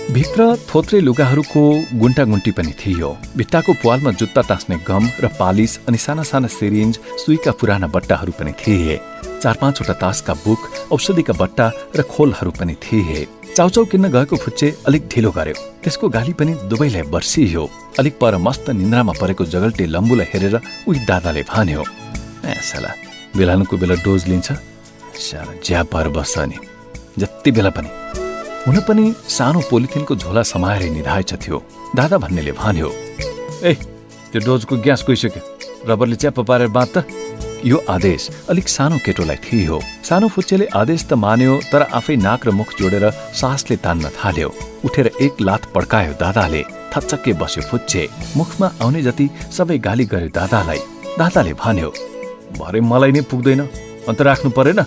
भित्र थोत्रे लुगाहरूको गुन्टागुन्टी पनि थियो। भित्ताको प्वालमा जुत्ता टाँस्ने गम र पालिस अनि साना साना सिरिन्ज, सुईका पुराना बट्टाहरू पनि थिए। 4-5 तासका बुक, औषधिका बट्टा र खोलहरू पनि थिए। चाउचाउ किन्न गएको फुच्चे अलिक ढिलो गर्यो। त्यसको गाली पनि दुवैलाई बर्सियो। अलिक पर मस्त निन्द्रामा परेको जगल्टे लम्बुलाई हेरेर उही दादाले भन्यो, साला बेलानुको बेला डोज लिन्छ, साला ज्याप भएर बस्छ नि जति बेला पनि। हुन पनि सानो पोलिथिनको झोला समाएर निधाएछ थियो। दादा भन्नेले भन्यो, त्यो डोजको ग्यास गइसक्यो, रबरले च्याप्प पारेर बाँध त। यो आदेश अलिक सानो केटोलाई थियो। सानो फुच्चेले आदेश त मान्यो, तर आफै नाक र मुख जोडेर सासले तान्न थाल्यो। उठेर एक लात पड्कायो दादाले। थच्चक्के बस्यो फुच्चे। मुखमा आउने जति सबै गाली गर्यो दादालाई। दादाले भन्यो, भरे मलाई नै पुग्दैन, अन्त राख्नु परेन।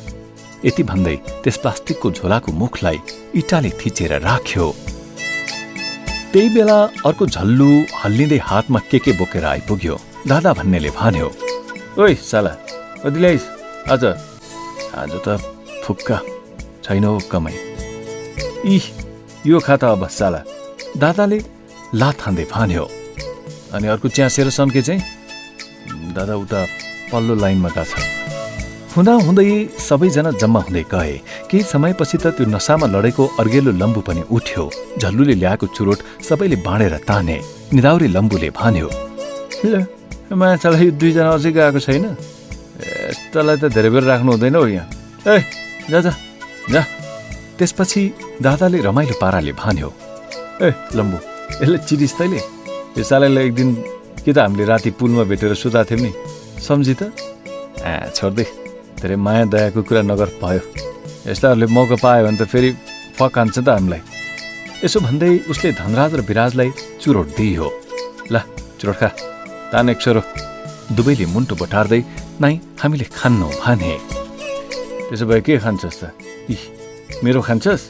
यति भन्दै त्यस प्लास्टिकको झोलाको मुखलाई इटाले थिचेर राख्यो। त्यही बेला अर्को झल्लु हल्लिँदै हातमा के बोकेर आइपुग्यो। दादा भन्नेले भन्यो, ओइ साला कति ल्याइस् आज? आज त फुक्का छैन हो कमाइ। यो खाता अब साला, दादाले लात हान्दै भन्यो। अनि अर्को च्यासेर सन्के चाहिँ? दादा उता पल्लो लाइनमा गएको छ। हुँदाहुँदै सबैजना जम्मा हुँदै गए। केही समयपछि त त्यो नसामा लडेको अर्गेलो लम्बु पनि उठ्यो। झल्लुले ल्याएको चुरोट सबैले बाँडेर ताने। निदाउरे लम्बुले भन्यो, ल माछालाई यो 2 जना अझै गएको छैन, यस्तालाई त धेरै बेर राख्नु हुँदैन हो यहाँ। जा। त्यसपछि दादाले रमाइलो पाराले भन्यो, लम्बु यसले चिरिस् तैले? यो सालैलाई एक दिन कि त हामीले राति पुलमा भेटेर सुता थियौँ नि, सम्झी त? छोड्दै, धेरै माया दयाको कुरा नगर भयो। यस्ताहरूले मौका पायो भने त फेरि फक हान्छ त हामीलाई। यसो भन्दै उसले धनराज र विराजलाई चुरोट दियो। ल चुरोट खा, तान एक छोरो। दुवैले मुन्टो बटार्दै, नाइ हामीले खान्नौ भने। त्यसो भए के खान्छस् त? मेरो खान्छस्?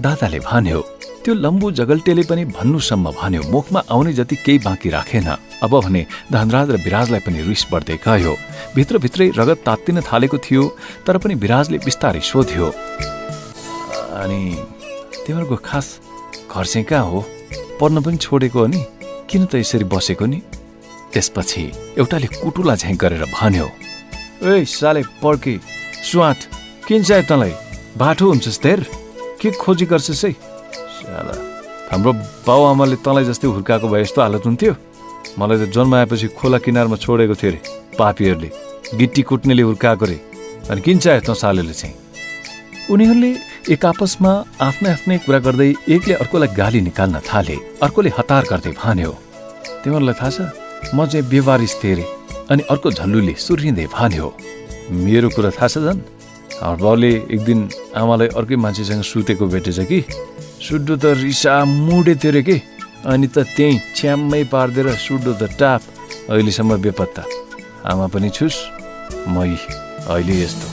दादाले भन्यो। त्यो लम्बु जगल्टेले पनि भन्नुसम्म भन्यो। मुखमा आउने जति केही बाँकी राखेन। अब भने धनराज र विराजलाई पनि रिस बढ्दै गयो। भित्रभित्रै रगत तात्तिन थालेको थियो। तर पनि विराजले बिस्तारै सोध्यो, अनि तिमीहरूको खास घर चाहिँ कहाँ हो? पढ्न पनि छोडेको हो नि, किन त यसरी बसेको नि? त्यसपछि एउटाले कुटुला झैँ गरेर भन्यो, ए साले पड्के स्वाट, किन चाहिँ तँलाई बाटो हुन्छस् धेर? के खोजी गर्छस् है? साला हाम्रो बाउआमाले तँलाई जस्तै हुर्काएको भए यस्तो हालत हुन्थ्यो? मलाई त जन्माएपछि खोला किनारमा छोडेको थियो रे पापीहरूले, गिट्टी कुट्नेले हुर्काएको रे। अनि किन चाहिँ तँ सालेले चाहिँ? उनीहरूले एक आपसमा आफ्नै कुरा गर्दै एकले अर्कोलाई गाली निकाल्न थाले। अर्कोले हतार गर्दै भन्यो, तिमीहरूलाई थाहा छ म चाहिँ बेवारिस थिएँ रे। अनि अर्को झल्लुले सुर्रिँदै भन्यो, मेरो कुरा थाहा छ झन्? हाम्रो बाउले एक दिन आमालाई अर्कै मान्छेसँग सुतेको भेटेछ कि, सुड्डो त रिसा मुडे थियो रे के। अनि त त्यहीँ छ्याम्मै पारिदिएर सुड्डो त टाप, अहिलेसम्म बेपत्ता। आमा पनि छुस, मै अहिले यस्तो।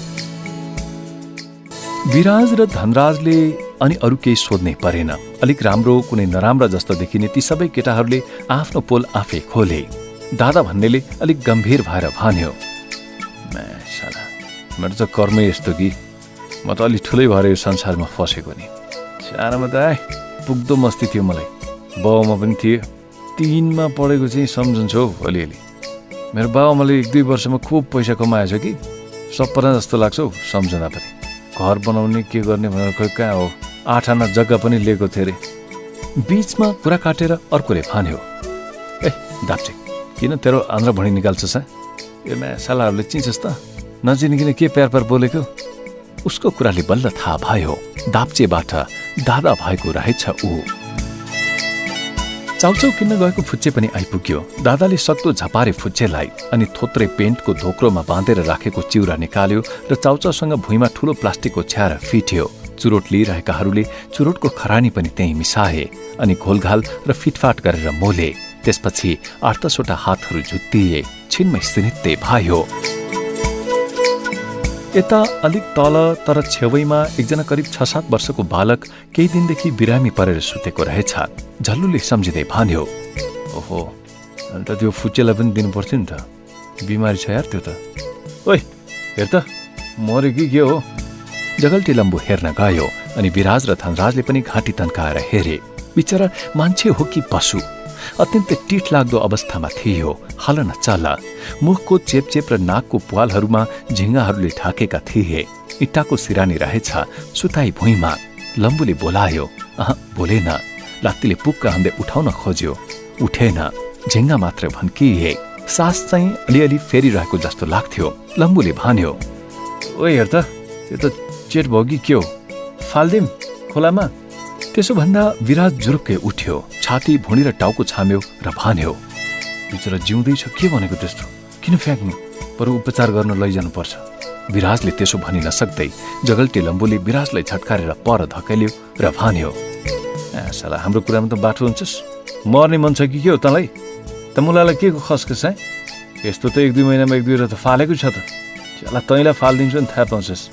विराज र धनराजले अनि अरू केही सोध्नै परेन। अलिक राम्रो कुनै नराम्रा जस्तो देखिने ती सबै केटाहरूले आफ्नो पोल आफै खोले। दादा भन्नेले अलिक गम्भीर भएर भन्यो, साला मेरो त कर्मै यस्तो कि म त अलि ठुलै भएर यो संसारमा फसेको नि। सानोमा त पुग्दो मस्ती थियो मलाई, बाउमा पनि थियो। 3मा पढेको चाहिँ सम्झन्छ हौ अलिअलि। मेरो बाउआमाले 1-2 वर्षमा खुब पैसा कमाएछ कि, सपना जस्तो लाग्छ हौ सम्झँदा पनि। घर बनाउने के गर्ने भनेर खोइ कहाँ हो, 8 आना जग्गा पनि लिएको थियो अरे। बीचमा कुरा काटेर अर्कोले भन्यो, दाप्चे किन तेरो आन्द्रा भणी निकाल्छस्? ए सालाहरूले चिन्छस् त, नचिनिकन के प्यार बोलेको? उसको कुराले बल्ल थाहा भयो, दाप्चेबाट दादा भएको रहेछ ऊ। चाउचाउ किन्न गएको फुच्चे पनि आइपुग्यो। दादाले सक्दो झपारे फुच्चेलाई अनि थोत्रे पेन्टको धोक्रोमा बाँधेर राखेको चिउरा निकाल्यो र चाउचाउसँग भुइँमा ठूलो प्लास्टिकको छ्याएर फिट्यो। चुरोट लिइरहेकाहरूले चुरोटको खरानी पनि त्यही मिसाए अनि घोलघाल र फिटफाट गरेर मोले। त्यसपछि 8-10वटा हातहरू झुत्तिए, छिनमै सिनित्ते भयो। यता अलिक तल तर छेउैमा एकजना करिब 6-7 वर्षको बालक केही दिनदेखि बिरामी परेर सुतेको रहेछ। झल्लुले सम्झिँदै भन्यो, ओहो, अन्त त्यो फुच्चेलाई पनि दिनु पर्थ्यो नि त, बिमारी छ यार त्यो त। ओइ हेर त, मर्यो कि के हो? जगल्टी लम्बु हेर्न गयो अनि विराज र धनराजले पनि घाँटी तन्काएर हेरे। बिचरा मान्छे हो कि पशु? अत्यन्तै टिठ लाग्दो अवस्थामा थियो, हलन चल। मुखको चेपचेप र नाकको प्वालहरूमा झिङ्गाहरूले ढाकेका थिए। इट्टाको सिरानी रहेछ सुताई भुइँमा। लम्बुले बोलायो, बोलेन। लात्तीले पुक्क हान्दै उठाउन खोज्यो, उठेन। झिङ्गा मात्र भन्किए। सास चाहिँ अलिअलि फेरिरहेको जस्तो लाग्थ्यो। लम्बुले भन्यो, ओइ हेर त, यो त चेट भयो कि के हो? फाल्दिम खोलामा। त्यसो भन्दा विराज जुरुक्कै उठ्यो, छाती भुँडी र टाउको छाम्यो र भन्यो, बिचरा जिउँदैछ के भनेको त्यस्तो? किन फ्याँक्नु? बरु उपचार गर्न लैजानुपर्छ। विराजले त्यसो भनि नसक्दै जगल्टी लम्बुले विराजलाई झट्कारेर पर धकेल्यो र भन्यो, साला हाम्रो कुरामा त बाठो हुन्छस्? मर्ने मन छ कि के हो तँलाई? त मुलालाई के को खसखस है? यस्तो त 1-2 महिनामा 1-2 त फालेको छ त। साला तैँलाई फालिदिन्छु नि थाहा पाउँछस्।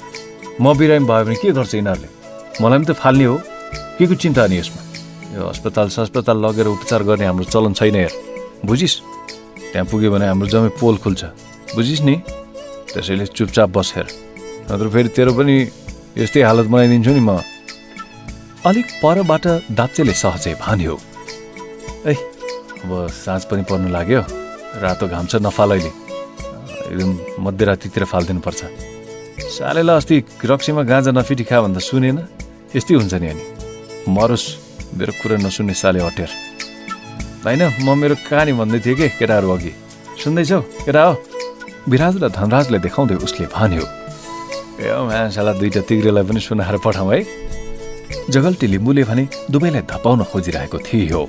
म बिरामी भयो भने के गर्छ यिनीहरूले? मलाई पनि त फाल्ने हो। के को चिन्ता नि यसमा? यो अस्पताल लगेर उपचार गर्ने हाम्रो चलन छैन यार, बुझिस्? त्यहाँ पुग्यो भने हाम्रो जम्मै पोल खुल्छ, बुझिस् नि? त्यसैले चुपचाप बसेर, नत्र फेरि तेरो पनि यस्तै हालत बनाइदिन्छु नि म। अलिक परबाट दाप्चेले सहजै भन्यो, ए अब साँझ पनि पर्नु लाग्यो, रातो घाम छ, नफाल अहिले, एकदम मध्यरातितिर फालिदिनुपर्छ। सालेलाई अस्ति रक्सीमा गाँजा नफिटी खा भन्दा सुनेन? यस्तै हुन्छ नि। अनि मरोस्, मेरो कुरा नसुन्ने साले हटेर। होइन, म मेरो कहानी भन्दै थिएँ कि केटाहरू अघि, सुन्दैछौ केटा हो? विराज र धनराजलाई देखाउँदै उसले भन्यो, ए साला 2टा तिग्रेलाई पनि सुनाएर पठाउँ है। जगल्टी लिम्बुले भने दुवैलाई धपाउन खोजिरहेको थियो।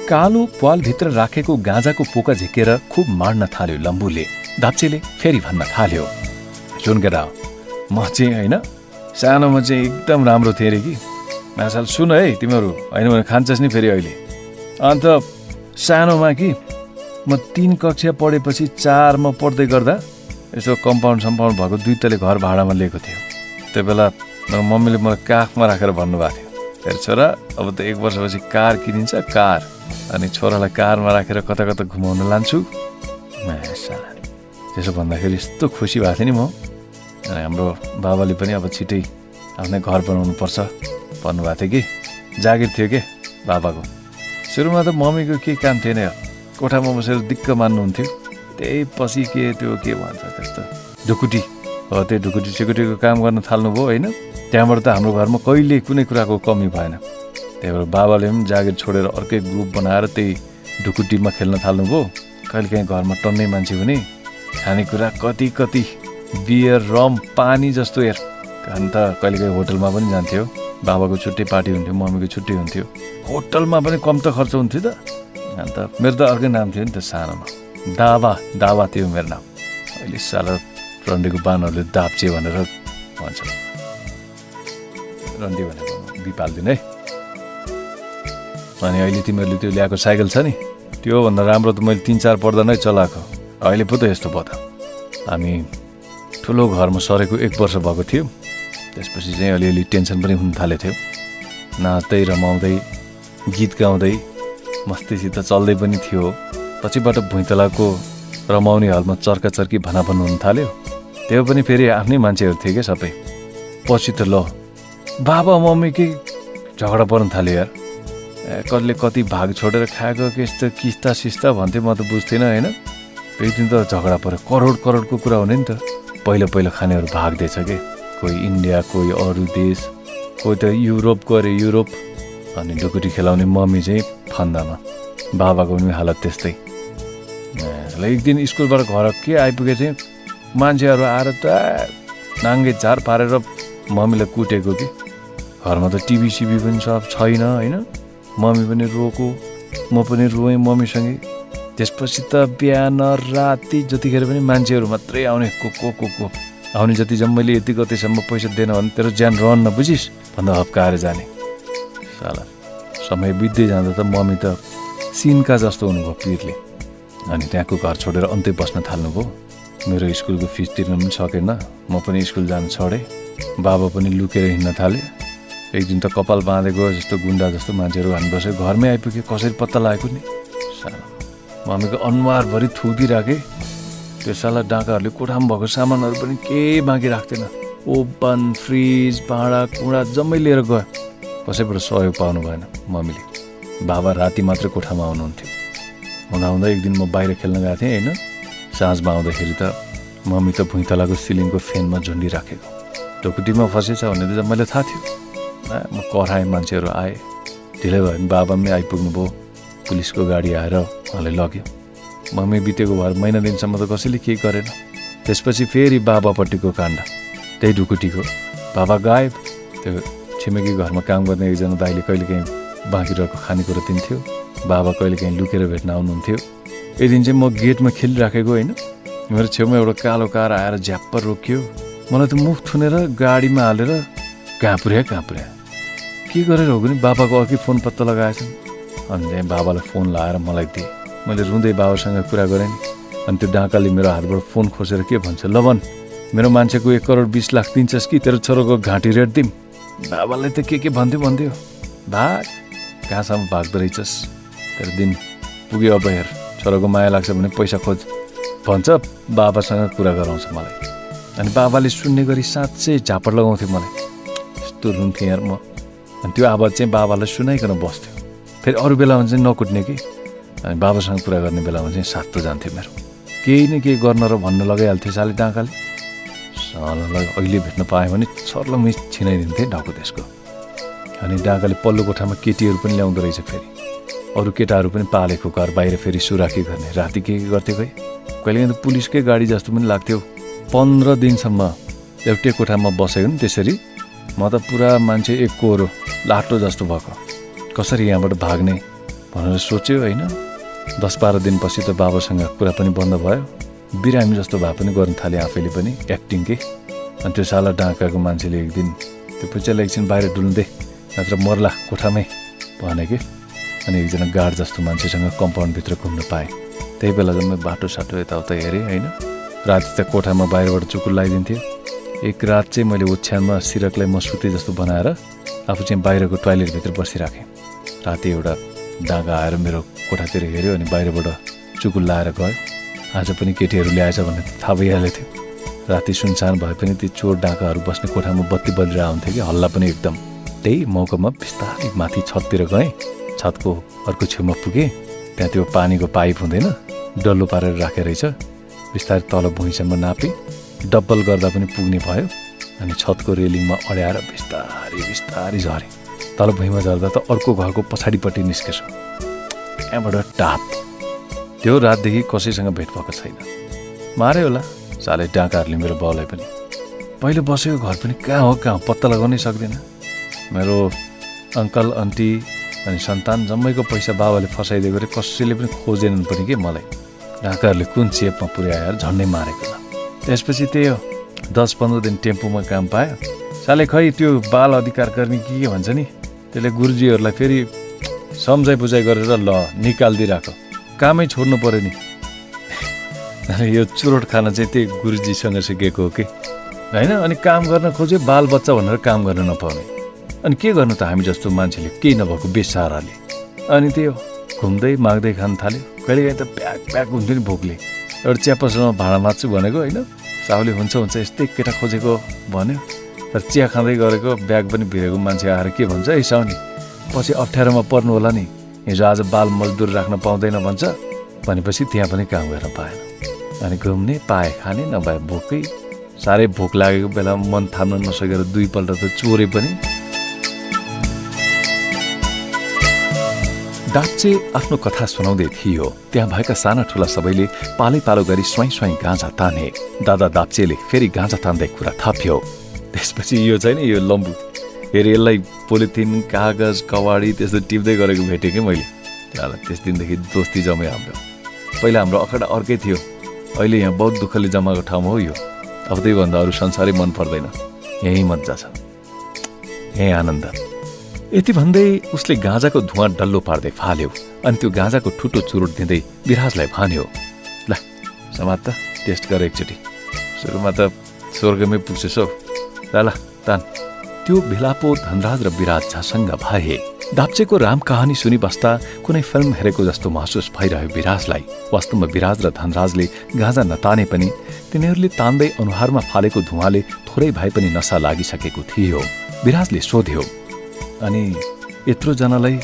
कालो प्वालभित्र राखेको गाँजाको पोका झिकेर खुब मार्न थाल्यो लम्बुले। दाप्चेले फेरि भन्न थाल्यो, सुन केटा, म चाहिँ होइन, सानोमा चाहिँ एकदम राम्रो थिएँ अरे कि। मासाल सुन है तिमीहरू, होइन भने खान्छस् नि फेरि अहिले। अन्त सानोमा कि म 3 कक्षा पढेपछि 4मा पढ्दै गर्दा यसो कम्पाउन्ड भएको 2 तले घर भाडामा लिएको थियो। त्यो बेला मम्मीले मलाई काखमा राखेर भन्नुभएको थियो, हेर छोरा, अब त 1 वर्षपछि कार किनिन्छ, कार, अनि छोरालाई कारमा राखेर कता कता घुमाउन लान्छु। त्यसो भन्दाखेरि यस्तो खुसी भएको थिएँ नि म। अनि हाम्रो बाबाले पनि अब छिटै आफ्नै घर बनाउनु पर्छ भन्नुभएको थियो कि, जागिर थियो के बाबाको। सुरुमा त मम्मीको केही काम थिएन, कोठामा बसेर दिक्क मान्नुहुन्थ्यो। त्यही पछि त्यो के भन्छ त्यस्तो ढुकुटी हो, त्यही ढुकुटी सिकुटीको काम गर्न थाल्नुभयो होइन। त्यहाँबाट त हाम्रो घरमा कहिले कुनै कुराको कमी भएन। त्यही भएर बाबाले पनि जागिर छोडेर अर्कै ग्रुप बनाएर त्यही ढुकुटीमा खेल्न थाल्नुभयो। कहिलेकाहीँ घरमा टन्नै मान्छे भने खानेकुरा कति बियर, रम, पानी जस्तो हेर। अन्त कहिलेकाहीँ होटलमा पनि जान्थ्यो। बाबाको छुट्टै पार्टी हुन्थ्यो, मम्मीको छुट्टी हुन्थ्यो। होटलमा पनि कम त खर्च हुन्थ्यो त। अन्त मेरो त अर्कै नाम थियो नि त सानोमा, दावा थियो मेरो नाम। अहिले साला रन्डीको बानहरूले दाप्चे भनेर भन्छ। रन्डी भनेको बिपाल्दिन है। अनि अहिले तिमीहरूले त्यो ल्याएको साइकल छ नि, त्योभन्दा राम्रो त मैले 3-4 पढ्दा नै चलाएको। अहिले पो त यस्तो भयो त। हामी ठुलो घरमा सरेको 1 वर्ष भएको थियो। त्यसपछि चाहिँ अलिअलि टेन्सन पनि हुन थालेको थियो। नाच्दै रमाउँदै गीत गाउँदै मस्तीसित चल्दै पनि थियो। पछिबाट भुइँतलाको रमाउने हलमा चर्काचर्की भनाभन हुन थाल्यो। त्यो पनि फेरि आफ्नै मान्छेहरू थिए क्या सबै। पछि त ल बाबा मम्मीकै झगडा पर्न थाल्यो यार। कसले कति भाग छोडेर खाएको कि यस्तो किस्ता सिस्ता भन्थ्यो, म त बुझ्थेन होइन। एक दिन त झगडा पऱ्यो। करोडको कुरा हुने नि त। पहिलो खानेहरू भाग दिएछ कि, कोही इन्डिया, कोही अरू देश, कोही त युरोप गरे युरोप। अनि ढुकुटी खेलाउने मम्मी चाहिँ फन्दामा, बाबाको पनि हालत त्यस्तै। एक दिन स्कुलबाट घर के आइपुगे चाहिँ मान्छेहरू आएर त नाङ्गे झार पारेर मम्मीलाई कुटेको कि। घरमा त टिभी सिभी पनि सब छैन होइन। मम्मी पनि रोको, म पनि रोएँ मम्मीसँगै। त्यसपछि त बिहान राति जतिखेर पनि मान्छेहरू मात्रै आउने, को आउने जति जम्मैले यति गतेसम्म पैसा दिएन भने तेरो ज्यान रहन्न बुझिस् भन्दा हप्काएर जाने। साला समय बित्दै जाँदा त मम्मी त सिनका जस्तो हुनुभयो पिरले। अनि त्यहाँको घर छोडेर अन्तै बस्न थाल्नुभयो। मेरो स्कुलको फिस तिर्न पनि सकेन, म पनि स्कुल जान छोडेँ। बाबा पनि लुकेर हिँड्न थाले। एक दिन त कपाल बाँधे गयो जस्तो गुन्डा जस्तो मान्छेहरू हामी बस्यो। घरमै आइपुगे, कसरी पत्ता लागेको नि। साला मम्मीको अनुहारभरि थुकिराखेँ। त्यो साला डाँकाहरूले कोठामा भएको सामानहरू पनि केही बाँकी राख्दैन। ओभन, फ्रिज, भाँडा कुँडा जम्मै लिएर गयो। कसैबाट सहयोग पाउनु भएन मम्मीले। बाबा राति मात्रै कोठामा आउनुहुन्थ्यो। हुँदा एक दिन म बाहिर खेल्न गएको थिएँ होइन। साँझमा आउँदाखेरि त मम्मी त भुइँतलाको सिलिङको फेनमा झुन्डिराखेको। ढुकुटीमा फसेछ भन्ने त मैले थाहा थियो। म कराएँ, मान्छेहरू आए। ढिलै भयो भने बाबा पनि आइपुग्नु भयो। पुलिसको गाडी आएर उहाँले लग्यो। मम्मी बितेको भएर महिना दिनसम्म त कसैले केही गरेन। त्यसपछि फेरि बाबापट्टिको काण्ड, त्यही ढुकुटीको। बाबा गायब। त्यो छिमेकी घरमा काम गर्ने एकजना दाइले कहिलेकाहीँ बाँकी रहेको खानेकुरा दिन्थ्यो। बाबा कहिलेकाहीँ लुकेर भेट्न आउनुहुन्थ्यो। एक दिन चाहिँ म गेटमा खेलिराखेको होइन, मेरो छेउमा एउटा कालो कार आएर झ्याप्प रोक्यो। मलाई त मुख थुनेर गाडीमा हालेर कहाँ पुर्या के गरेर हो भने बाबाको अघि फोन पत्ता लगाएछन्। अनि त्यहाँ बाबालाई फोन लगाएर मलाई दिए। मैले रुँदै बाबासँग कुरा गरेँ नि। अनि त्यो डाँकाले मेरो हातबाट फोन खोसेर के भन्छ, ल भन् मेरो मान्छेको 1 करोड 20 लाख दिन्छस् कि तेरो छोरोको घाँटी रेट दिउँ। बाबालाई त के भन्थ्यो भाग, कहाँसम्म भाग्दो रहेछस्, तेरो दिन पुग्यो। अब हेर, छोराको माया लाग्छ भने पैसा खोज भन्छ। बाबासँग कुरा गराउँछ मलाई। अनि बाबाले सुन्ने गरी साँच्चै झापड लगाउँथ्यो मलाई। यस्तो रुन्थेँ यार म। अनि त्यो आवाज चाहिँ बाबालाई सुनाइकन बस्थ्यो। फेरि अरू बेलामा चाहिँ नकुट्ने कि। अनि बाबासँग कुरा गर्ने बेलामा चाहिँ सातो जान्थ्यो मेरो। केही न केही गर्न र भन्न लगाइहाल्थ्यो साले डाँकाले। सालालाई अहिले भेट्न पाएँ भने सर्लमै छिनाइदिन्थेँ ढाकु त्यसको। अनि डाँकाले पल्लो कोठामा केटीहरू पनि ल्याउँदो रहेछ। फेरि अरू केटाहरू पनि पालेको घर बाहिर फेरि सुराकी गर्ने। राति के गर्थ्यो खै, कहिलेकाहीँ त पुलिसकै गाडी जस्तो पनि लाग्थ्यो। 15 दिनसम्म एउटै कोठामा बसेको नि त्यसरी। म त पुरा मान्छे एक कोरो लाटो जस्तो भएको। कसरी यहाँबाट भाग्ने भनेर सोच्यो होइन। 10-12 दिनपछि त बाबासँग कुरा पनि बन्द भयो। बिरामी जस्तो भए पनि गर्न थालेँ आफैले पनि, एक्टिङ के। अनि त्यो साला डाँकाको मान्छेले एक दिन त्यो पुच्चालाई एकछिन बाहिर डुल्नु दे नत्र मर्ला कोठामै भने कि। अनि एकजना गार्ड जस्तो मान्छेसँग कम्पाउन्डभित्र घुम्न पाएँ। त्यही बेला चाहिँ म बाटोसाटो यताउता हेरेँ होइन। राति त कोठामा बाहिरबाट चुकुल लगाइदिन्थ्यो। एक रात चाहिँ मैले ओछ्यानमा सिरकलाई मसुते जस्तो बनाएर आफू चाहिँ बाहिरको टोयलेटभित्र बसिराखेँ। राति एउटा डाँगा आएर मेरो कोठातिर हेऱ्यो अनि बाहिरबाट चुकुल लाएर गयो। आज पनि केटीहरू ल्याएछ भन्ने थाहा भइहालेको थियो। राति सुनसान भए पनि ती चोर डाँकाहरू बस्ने कोठामा बत्ती बलिरहेको हुन्थ्यो कि, हल्ला पनि एकदम। त्यही मौकामा बिस्तारै माथि छततिर गएँ। छतको अर्को छेउमा पुगेँ। त्यहाँ त्यो पानीको पाइप हुँदैन, डल्लो पारेर राखेर रहेछ। बिस्तारै तल भुइँसम्म नापेँ। डब्बल गर्दा पनि पुग्ने भयो। अनि छतको रेलिङमा अड्याएर बिस्तारै झरेँ। तल भुइँमा झर्दा त अर्को घरको पछाडिपट्टि निस्केछु। त्यहाँबाट टाप। त्यो रातदेखि कसैसँग भेट भएको छैन। मारे होला साले डाँकाहरूले मेरो बाउलाई पनि। पहिले बसेको घर पनि कहाँ पत्ता लगाउनै सक्दैन। मेरो अङ्कल आन्टी अनि सन्तान जम्मैको पैसा बाबाले फसाइदिएको रे। कसैले पनि खोजेनन् पनि के मलाई। डाँकाहरूले कुन चेपमा पुर्याएर झन्डै मारेको ल। त्यसपछि त्यही हो, 10-15 दिन टेम्पोमा काम पायो। साले खै त्यो बाल अधिकार गर्ने के भन्छ नि, त्यसले गुरुजीहरूलाई फेरि सम्झाइ बुझाइ गरेर ल निकालिदिइरहेको। कामै छोड्नु पऱ्यो नि। यो चुरोट खाना चाहिँ त्यही गुरुजीसँग सिकेको हो कि होइन। अनि काम गर्न खोज्यो, बाल बच्चा भनेर काम गर्न नपाउने। अनि के गर्नु त हामी जस्तो मान्छेले, केही नभएको बेसहाराले। अनि त्यो घुम्दै माग्दै खान थाल्यो। कहिलेकाहीँ त प्याक हुन्थ्यो नि भोकले। एउटा चिया पसलमा भाँडा माझ्छु भनेको होइन, साहुले हुन्छ यस्तै केटा खोजेको भन्यो। तर चिया खाँदै गरेको ब्याग पनि भिरेको मान्छे आएर के भन्छ, ए साउनी पछि अप्ठ्यारोमा पर्नु होला नि, हिजो आज बाल मजदुर राख्न पाउँदैन भन्छ। भनेपछि त्यहाँ पनि काम गर्न पाएन। अनि घुम्ने पाए, खाने नभए भोकै। साह्रै भोक लागेको बेलामा मन थाम्न नसकेर 2 पल्ट त चोरे पनि। डाक्चे आफ्नो कथा सुनाउँदै थियो। त्यहाँ भएका साना ठुला सबैले पालै पालो गरी स्वाई गाँजा ताने। दादा दाप्चेले फेरि गाँजा तान्दै कुरा थप्यो। त्यसपछि यो छैन, यो लम्बु हेर, यसलाई पोलिथिन कागज कवाडी त्यस्तो टिप्दै गरेको भेटेँ कि मैले। साला त्यस दिनदेखि दोस्ती जम्यो हाम्रो। पहिला हाम्रो अखडा अर्कै थियो, अहिले यहाँ बहुत दुःखले जमाएको ठाउँ हो यो। अब त्योभन्दा अरू संसारै मन पर्दैन, यही मजा छ, यही आनन्द। यति भन्दै उसले गाँजाको धुवाँ डल्लो पार्दै फाल्यो अनि त्यो गाँजाको ठुटो चुरोट दिँदै विराजलाई भन्यो, ल समात त, टेस्ट गर एकचोटि, सुरुमा त स्वर्गमै पुग्छस् हौ, ल तान। त्यो भेला पो धनराज र विराज झसङ्ग भए। दाप्चेको राम कहानी सुनिबस्दा कुनै फिल्म हेरेको जस्तो महसुस भइरह्यो विराजलाई। वास्तवमा विराज र धनराजले गाँजा नताने पनि तिनीहरूले तान्दै अनुहारमा फालेको धुवाँले थोरै भए पनि नसा लागिसकेको थियो। विराजले सोध्यो, अनि यत्रो जनालाई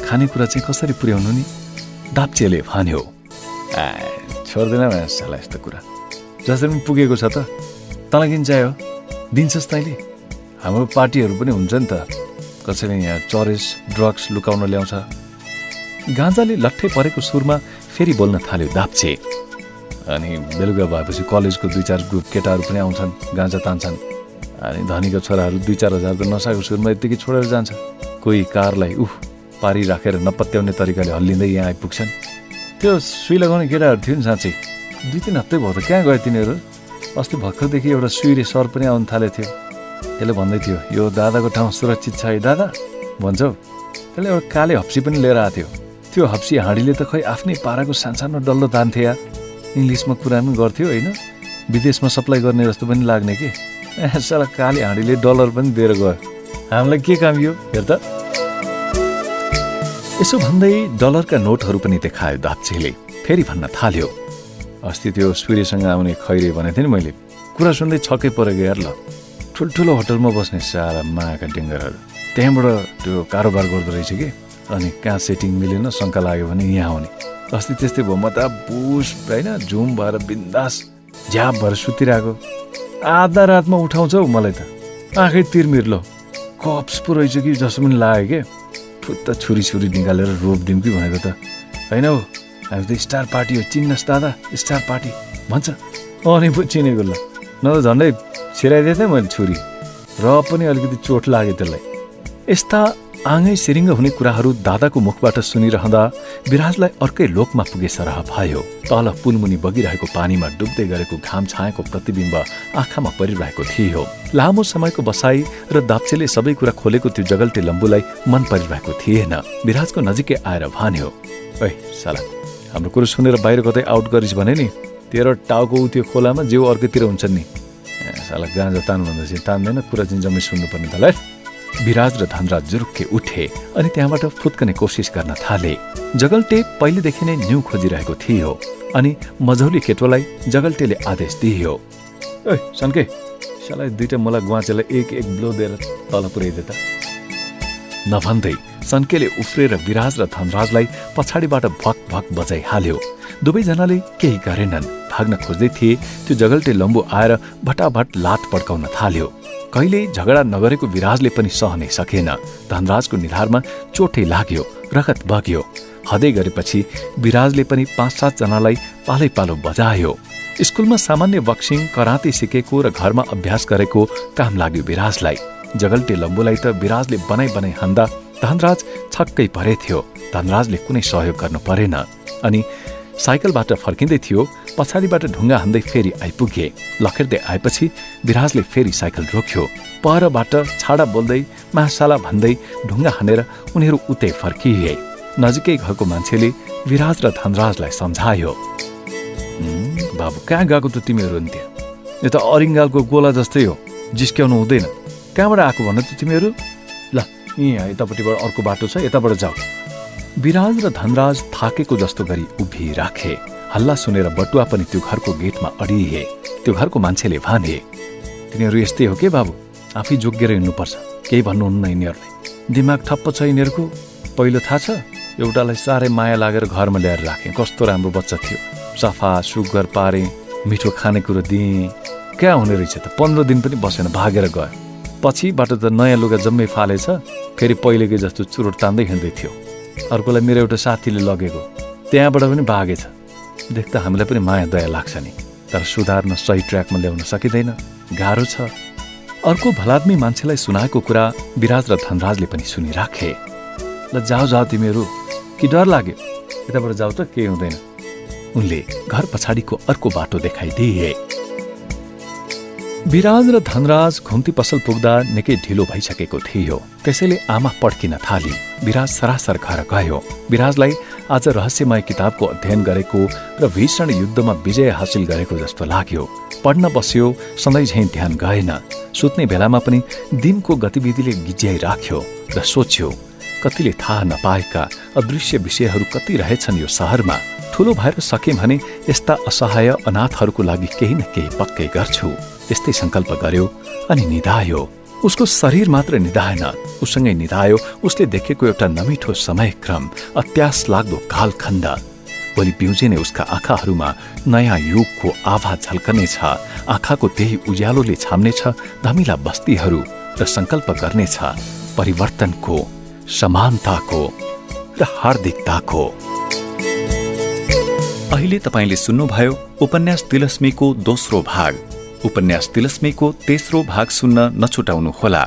खानेकुरा चाहिँ कसरी पुर्याउनु नि? दाप्चेले भन्यो, छोड्दैन साला यस्तो कुरा, जसरी पनि पुगेको छ त, तँलाई किन चाहियो, दिन्छस् तैँले? हाम्रो पार्टीहरू पनि हुन्छ नि त, कसैले यहाँ चरेस ड्रग्स लुकाउन ल्याउँछ। गाँजाले लट्ठै परेको सुरमा फेरि बोल्न थाल्यो दाप्चे। अनि बेलुका भएपछि कलेजको 2-4 ग्रुप केटाहरू पनि आउँछन्, गाँजा तान्छन्। अनि धनीको छोराहरू 2-4 हजार त नसाको सुरमा यत्तिकै छोडेर जान्छ। कोही कारलाई पारी राखेर नपत्याउने तरिकाले हल्लिँदै यहाँ आइपुग्छन्। त्यो सुई लगाउने केटाहरू थियो नि, साँच्चै 2-3 हप्तै भयो त कहाँ गयो तिनीहरू? अस्ति भर्खरदेखि एउटा सुइरे सर पनि आउनु थालेको थियो। त्यसले भन्दै थियो, यो दादाको ठाउँ सुरक्षित छ है दादा भन्छौ। त्यसले एउटा काले हप्सी पनि लिएर आएको थियो। त्यो हप्सी हाँडीले त खै आफ्नै पाराको सानो डल्लो तान्थे यार। इङ्ग्लिसमा कुरा पनि गर्थ्यो होइन, विदेशमा सप्लाई गर्ने जस्तो पनि लाग्ने के। साला काले हाँडीले डलर पनि दिएर गयो, हामीलाई के काम यो हेर त। यसो भन्दै डलरका नोटहरू पनि देखायो दाप्चेले। फेरि भन्न थाल्यो, अस्ति त्यो सूर्यसँग आउने खैरे भनेको थिएँ नि मैले, कुरा सुन्दै छक्कै परेको यार। ल ठुल्ठुलो होटलमा बस्ने सारा माका डेङ्गरहरू त्यहाँबाट त्यो कारोबार गर्दो रहेछ कि, अनि कहाँ सेटिङ मिलेन शङ्का लाग्यो भने यहाँ आउने। अस्ति त्यस्तै भयो, म त बुस होइन झुम भएर बिन्दास झ्याप भएर सुतिरहेको, आधा रातमा उठाउँछ हौ मलाई त, आँखै तिरमिर लो कप्स पो रहेछ कि जस्तो पनि लाग्यो क्या। फुत्त छुरी निकालेर रोपिदिउँ कि भनेको त होइन हौ, हामी त स्टार पार्टी हो, चिन्नस् दादा स्टार पार्टी भन्छ। अनि पो चिनेको, ल न त झन्डै छिराइदिएको थिएँ मैले छुरी, र पनि अलिकति चोट लाग्यो त्यसलाई। यस्ता आँगै सिरिङ्ग हुने कुराहरू दादाको मुखबाट सुनिरहँदा विराजलाई अर्कै लोकमा पुगे सरह भयो। तल पुलमुनि बगिरहेको पानीमा डुब्दै गरेको घाम छाएको प्रतिबिम्ब आँखामा परिरहेको थियो। लामो समयको बसाई र दाप्चेले सबै कुरा खोलेको त्यो जगल्टे लम्बुलाई मन परिरहेको थिएन। विराजको नजिकै आएर भन्यो, ओइ साला हाम्रो कुरो सुनेर बाहिर कतै आउट गरिस् भने नि तेरो टाउको त्यो खोलामा जेउ अर्कोतिर हुन्छ नि। साला गाँजा तान्नुभन्दा चाहिँ तान्दैन, कुरा चाहिँ जम्मै सुन्नुपर्ने त। ल विराज र धनराज जुरुक्के उठे अनि त्यहाँबाट फुत्कने कोसिस गर्न थाले। जगल्टे पहिलेदेखि नै न्यू खोजिरहेको थियो अनि मझौली केटोलाई जगल्टेले आदेश दियो, ए सन्के साला 2टा मलाई गुवाचेलाई एक ब्लो दिएर तल पुर्याइदिए त। नभन्दै सन्केले उफ्रेर विराज र धनराजलाई पछाडिबाट भक भक बजाइहाल्यो। दुवैजनाले केही गरेनन्, भाग्न खोज्दै थिए। त्यो जगल्टे लम्बु आएर भटाभट लात पड्काउन थाल्यो। कहिले झगडा नगरेको विराजले पनि सहनै सकेन। धनराजको निधारमा चोटै लाग्यो, रगत बग्यो। हदै गरेपछि विराजले पनि 5-7 जनालाई पालै पालो बजायो। स्कुलमा सामान्य बक्सिङ कराते सिकेको र घरमा अभ्यास गरेको काम लाग्यो विराजलाई। जगल्टे लम्बुलाई त विराजले बनाई हान्दा धनराज छक्कै परेथ्यो। धनराजले कुनै सहयोग गर्नु परेन अनि साइकलबाट फर्किँदै थियो, पछाडिबाट ढुङ्गा हान्दै फेरि आइपुगे। लखेर्दै आएपछि विराजले फेरि साइकल रोक्यो। परबाट छाडा बोल्दै मासाला भन्दै ढुङ्गा हानेर उनीहरू उतै फर्किए। नजिकै घरको मान्छेले विराज र धनराजलाई सम्झायो, बाबु कहाँ गएको त तिमीहरू नि? त्यहाँ यो त अरिङ्गालको गोला जस्तै हो, जिस्क्याउनु हुँदैन। कहाँबाट आएको भन त तिमीहरू? ल यहाँ यतापट्टिबाट अर्को बाटो छ, यताबाट जाऊ। विराज र धनराज थाकेको जस्तो गरी उभिराखे। हल्ला सुनेर बटुवा पनि त्यो घरको गेटमा अडिए। त्यो घरको मान्छेले भने, तिनीहरू यस्तै हो के बाबु, आफै जोगिएर हिँड्नुपर्छ, केही भन्नुहुन्न यिनीहरूलाई। दिमाग ठप्प छ यिनीहरूको। पहिलो थाहा छ, एउटालाई साह्रै माया लागेर घरमा ल्याएर राखेँ, कस्तो राम्रो बच्चा थियो, सफा सुग्घर पारेँ, मिठो खानेकुरो दिएँ। क्या हुने रहेछ त, 15 दिन पनि बसेन, भागेर गयो। पछिबाट त नयाँ लुगा जम्मै फालेछ, फेरि पहिलेकै जस्तो चुरोट तान्दै हिँड्दै थियो। अर्कोलाई मेरो एउटा साथीले लगेको, त्यहाँबाट पनि भागेछ। देख्दा हामीलाई पनि माया दया लाग्छ नि, तर सुधार्न सही ट्र्याकमा ल्याउन सकिँदैन, गाह्रो छ। अर्को भलाद्मी मान्छेलाई सुनाएको कुरा विराज र धनराजले पनि सुनिराखे। ल जाऊ तिमीहरू, कि डर लाग्यो? यताबाट जाऊ त, केही हुँदैन। उनले घर पछाडिको अर्को बाटो देखाइदिए। विराज र धनराज घुम्ती पसल पुग्दा निकै ढिलो भइसकेको थियो। त्यसैले आमा पड्किन थाली। विराज सरासर घर गयो। विराजलाई आज रहस्यमय किताबको अध्ययन गरेको र भीषण युद्धमा विजय हासिल गरेको जस्तो लाग्यो। पढ्न बस्यो, सधैँ झैँ ध्यान गएन। सुत्ने बेलामा पनि दिनको गतिविधिले गिज्याइराख्यो र सोच्यो, कतिले थाहा नपाएका अदृश्य विषयहरू कति रहेछन् यो शहरमा। ठुलो भएर सकेँ भने यस्ता असहाय अनाथहरूको लागि केही न केही पक्कै गर्छु। यस्तै संकल्प गर्यो अनि निधायो। उसको शरीर मात्र निधाएन, उसँगै निधायो उसले देखेको एउटा नमिठो समयक्रम, अत्यास लाग्दो कालखण्ड। भोलि पिउजेने उसका आँखाहरूमा नयाँ युगको आभा झल्कनेछ। आँखाको त्यही उज्यालोले छाम्नेछ धमिला बस्तीहरू र संकल्प गर्नेछ परिवर्तनको, समानताको र हार्दिकताको। अहिले तपाईले सुन्नुभयो उपन्यास तिलस्मीको दोस्रो भाग। उपन्यास तिलस्मीको तेस्रो भाग सुन्न नछुटाउनुहोला।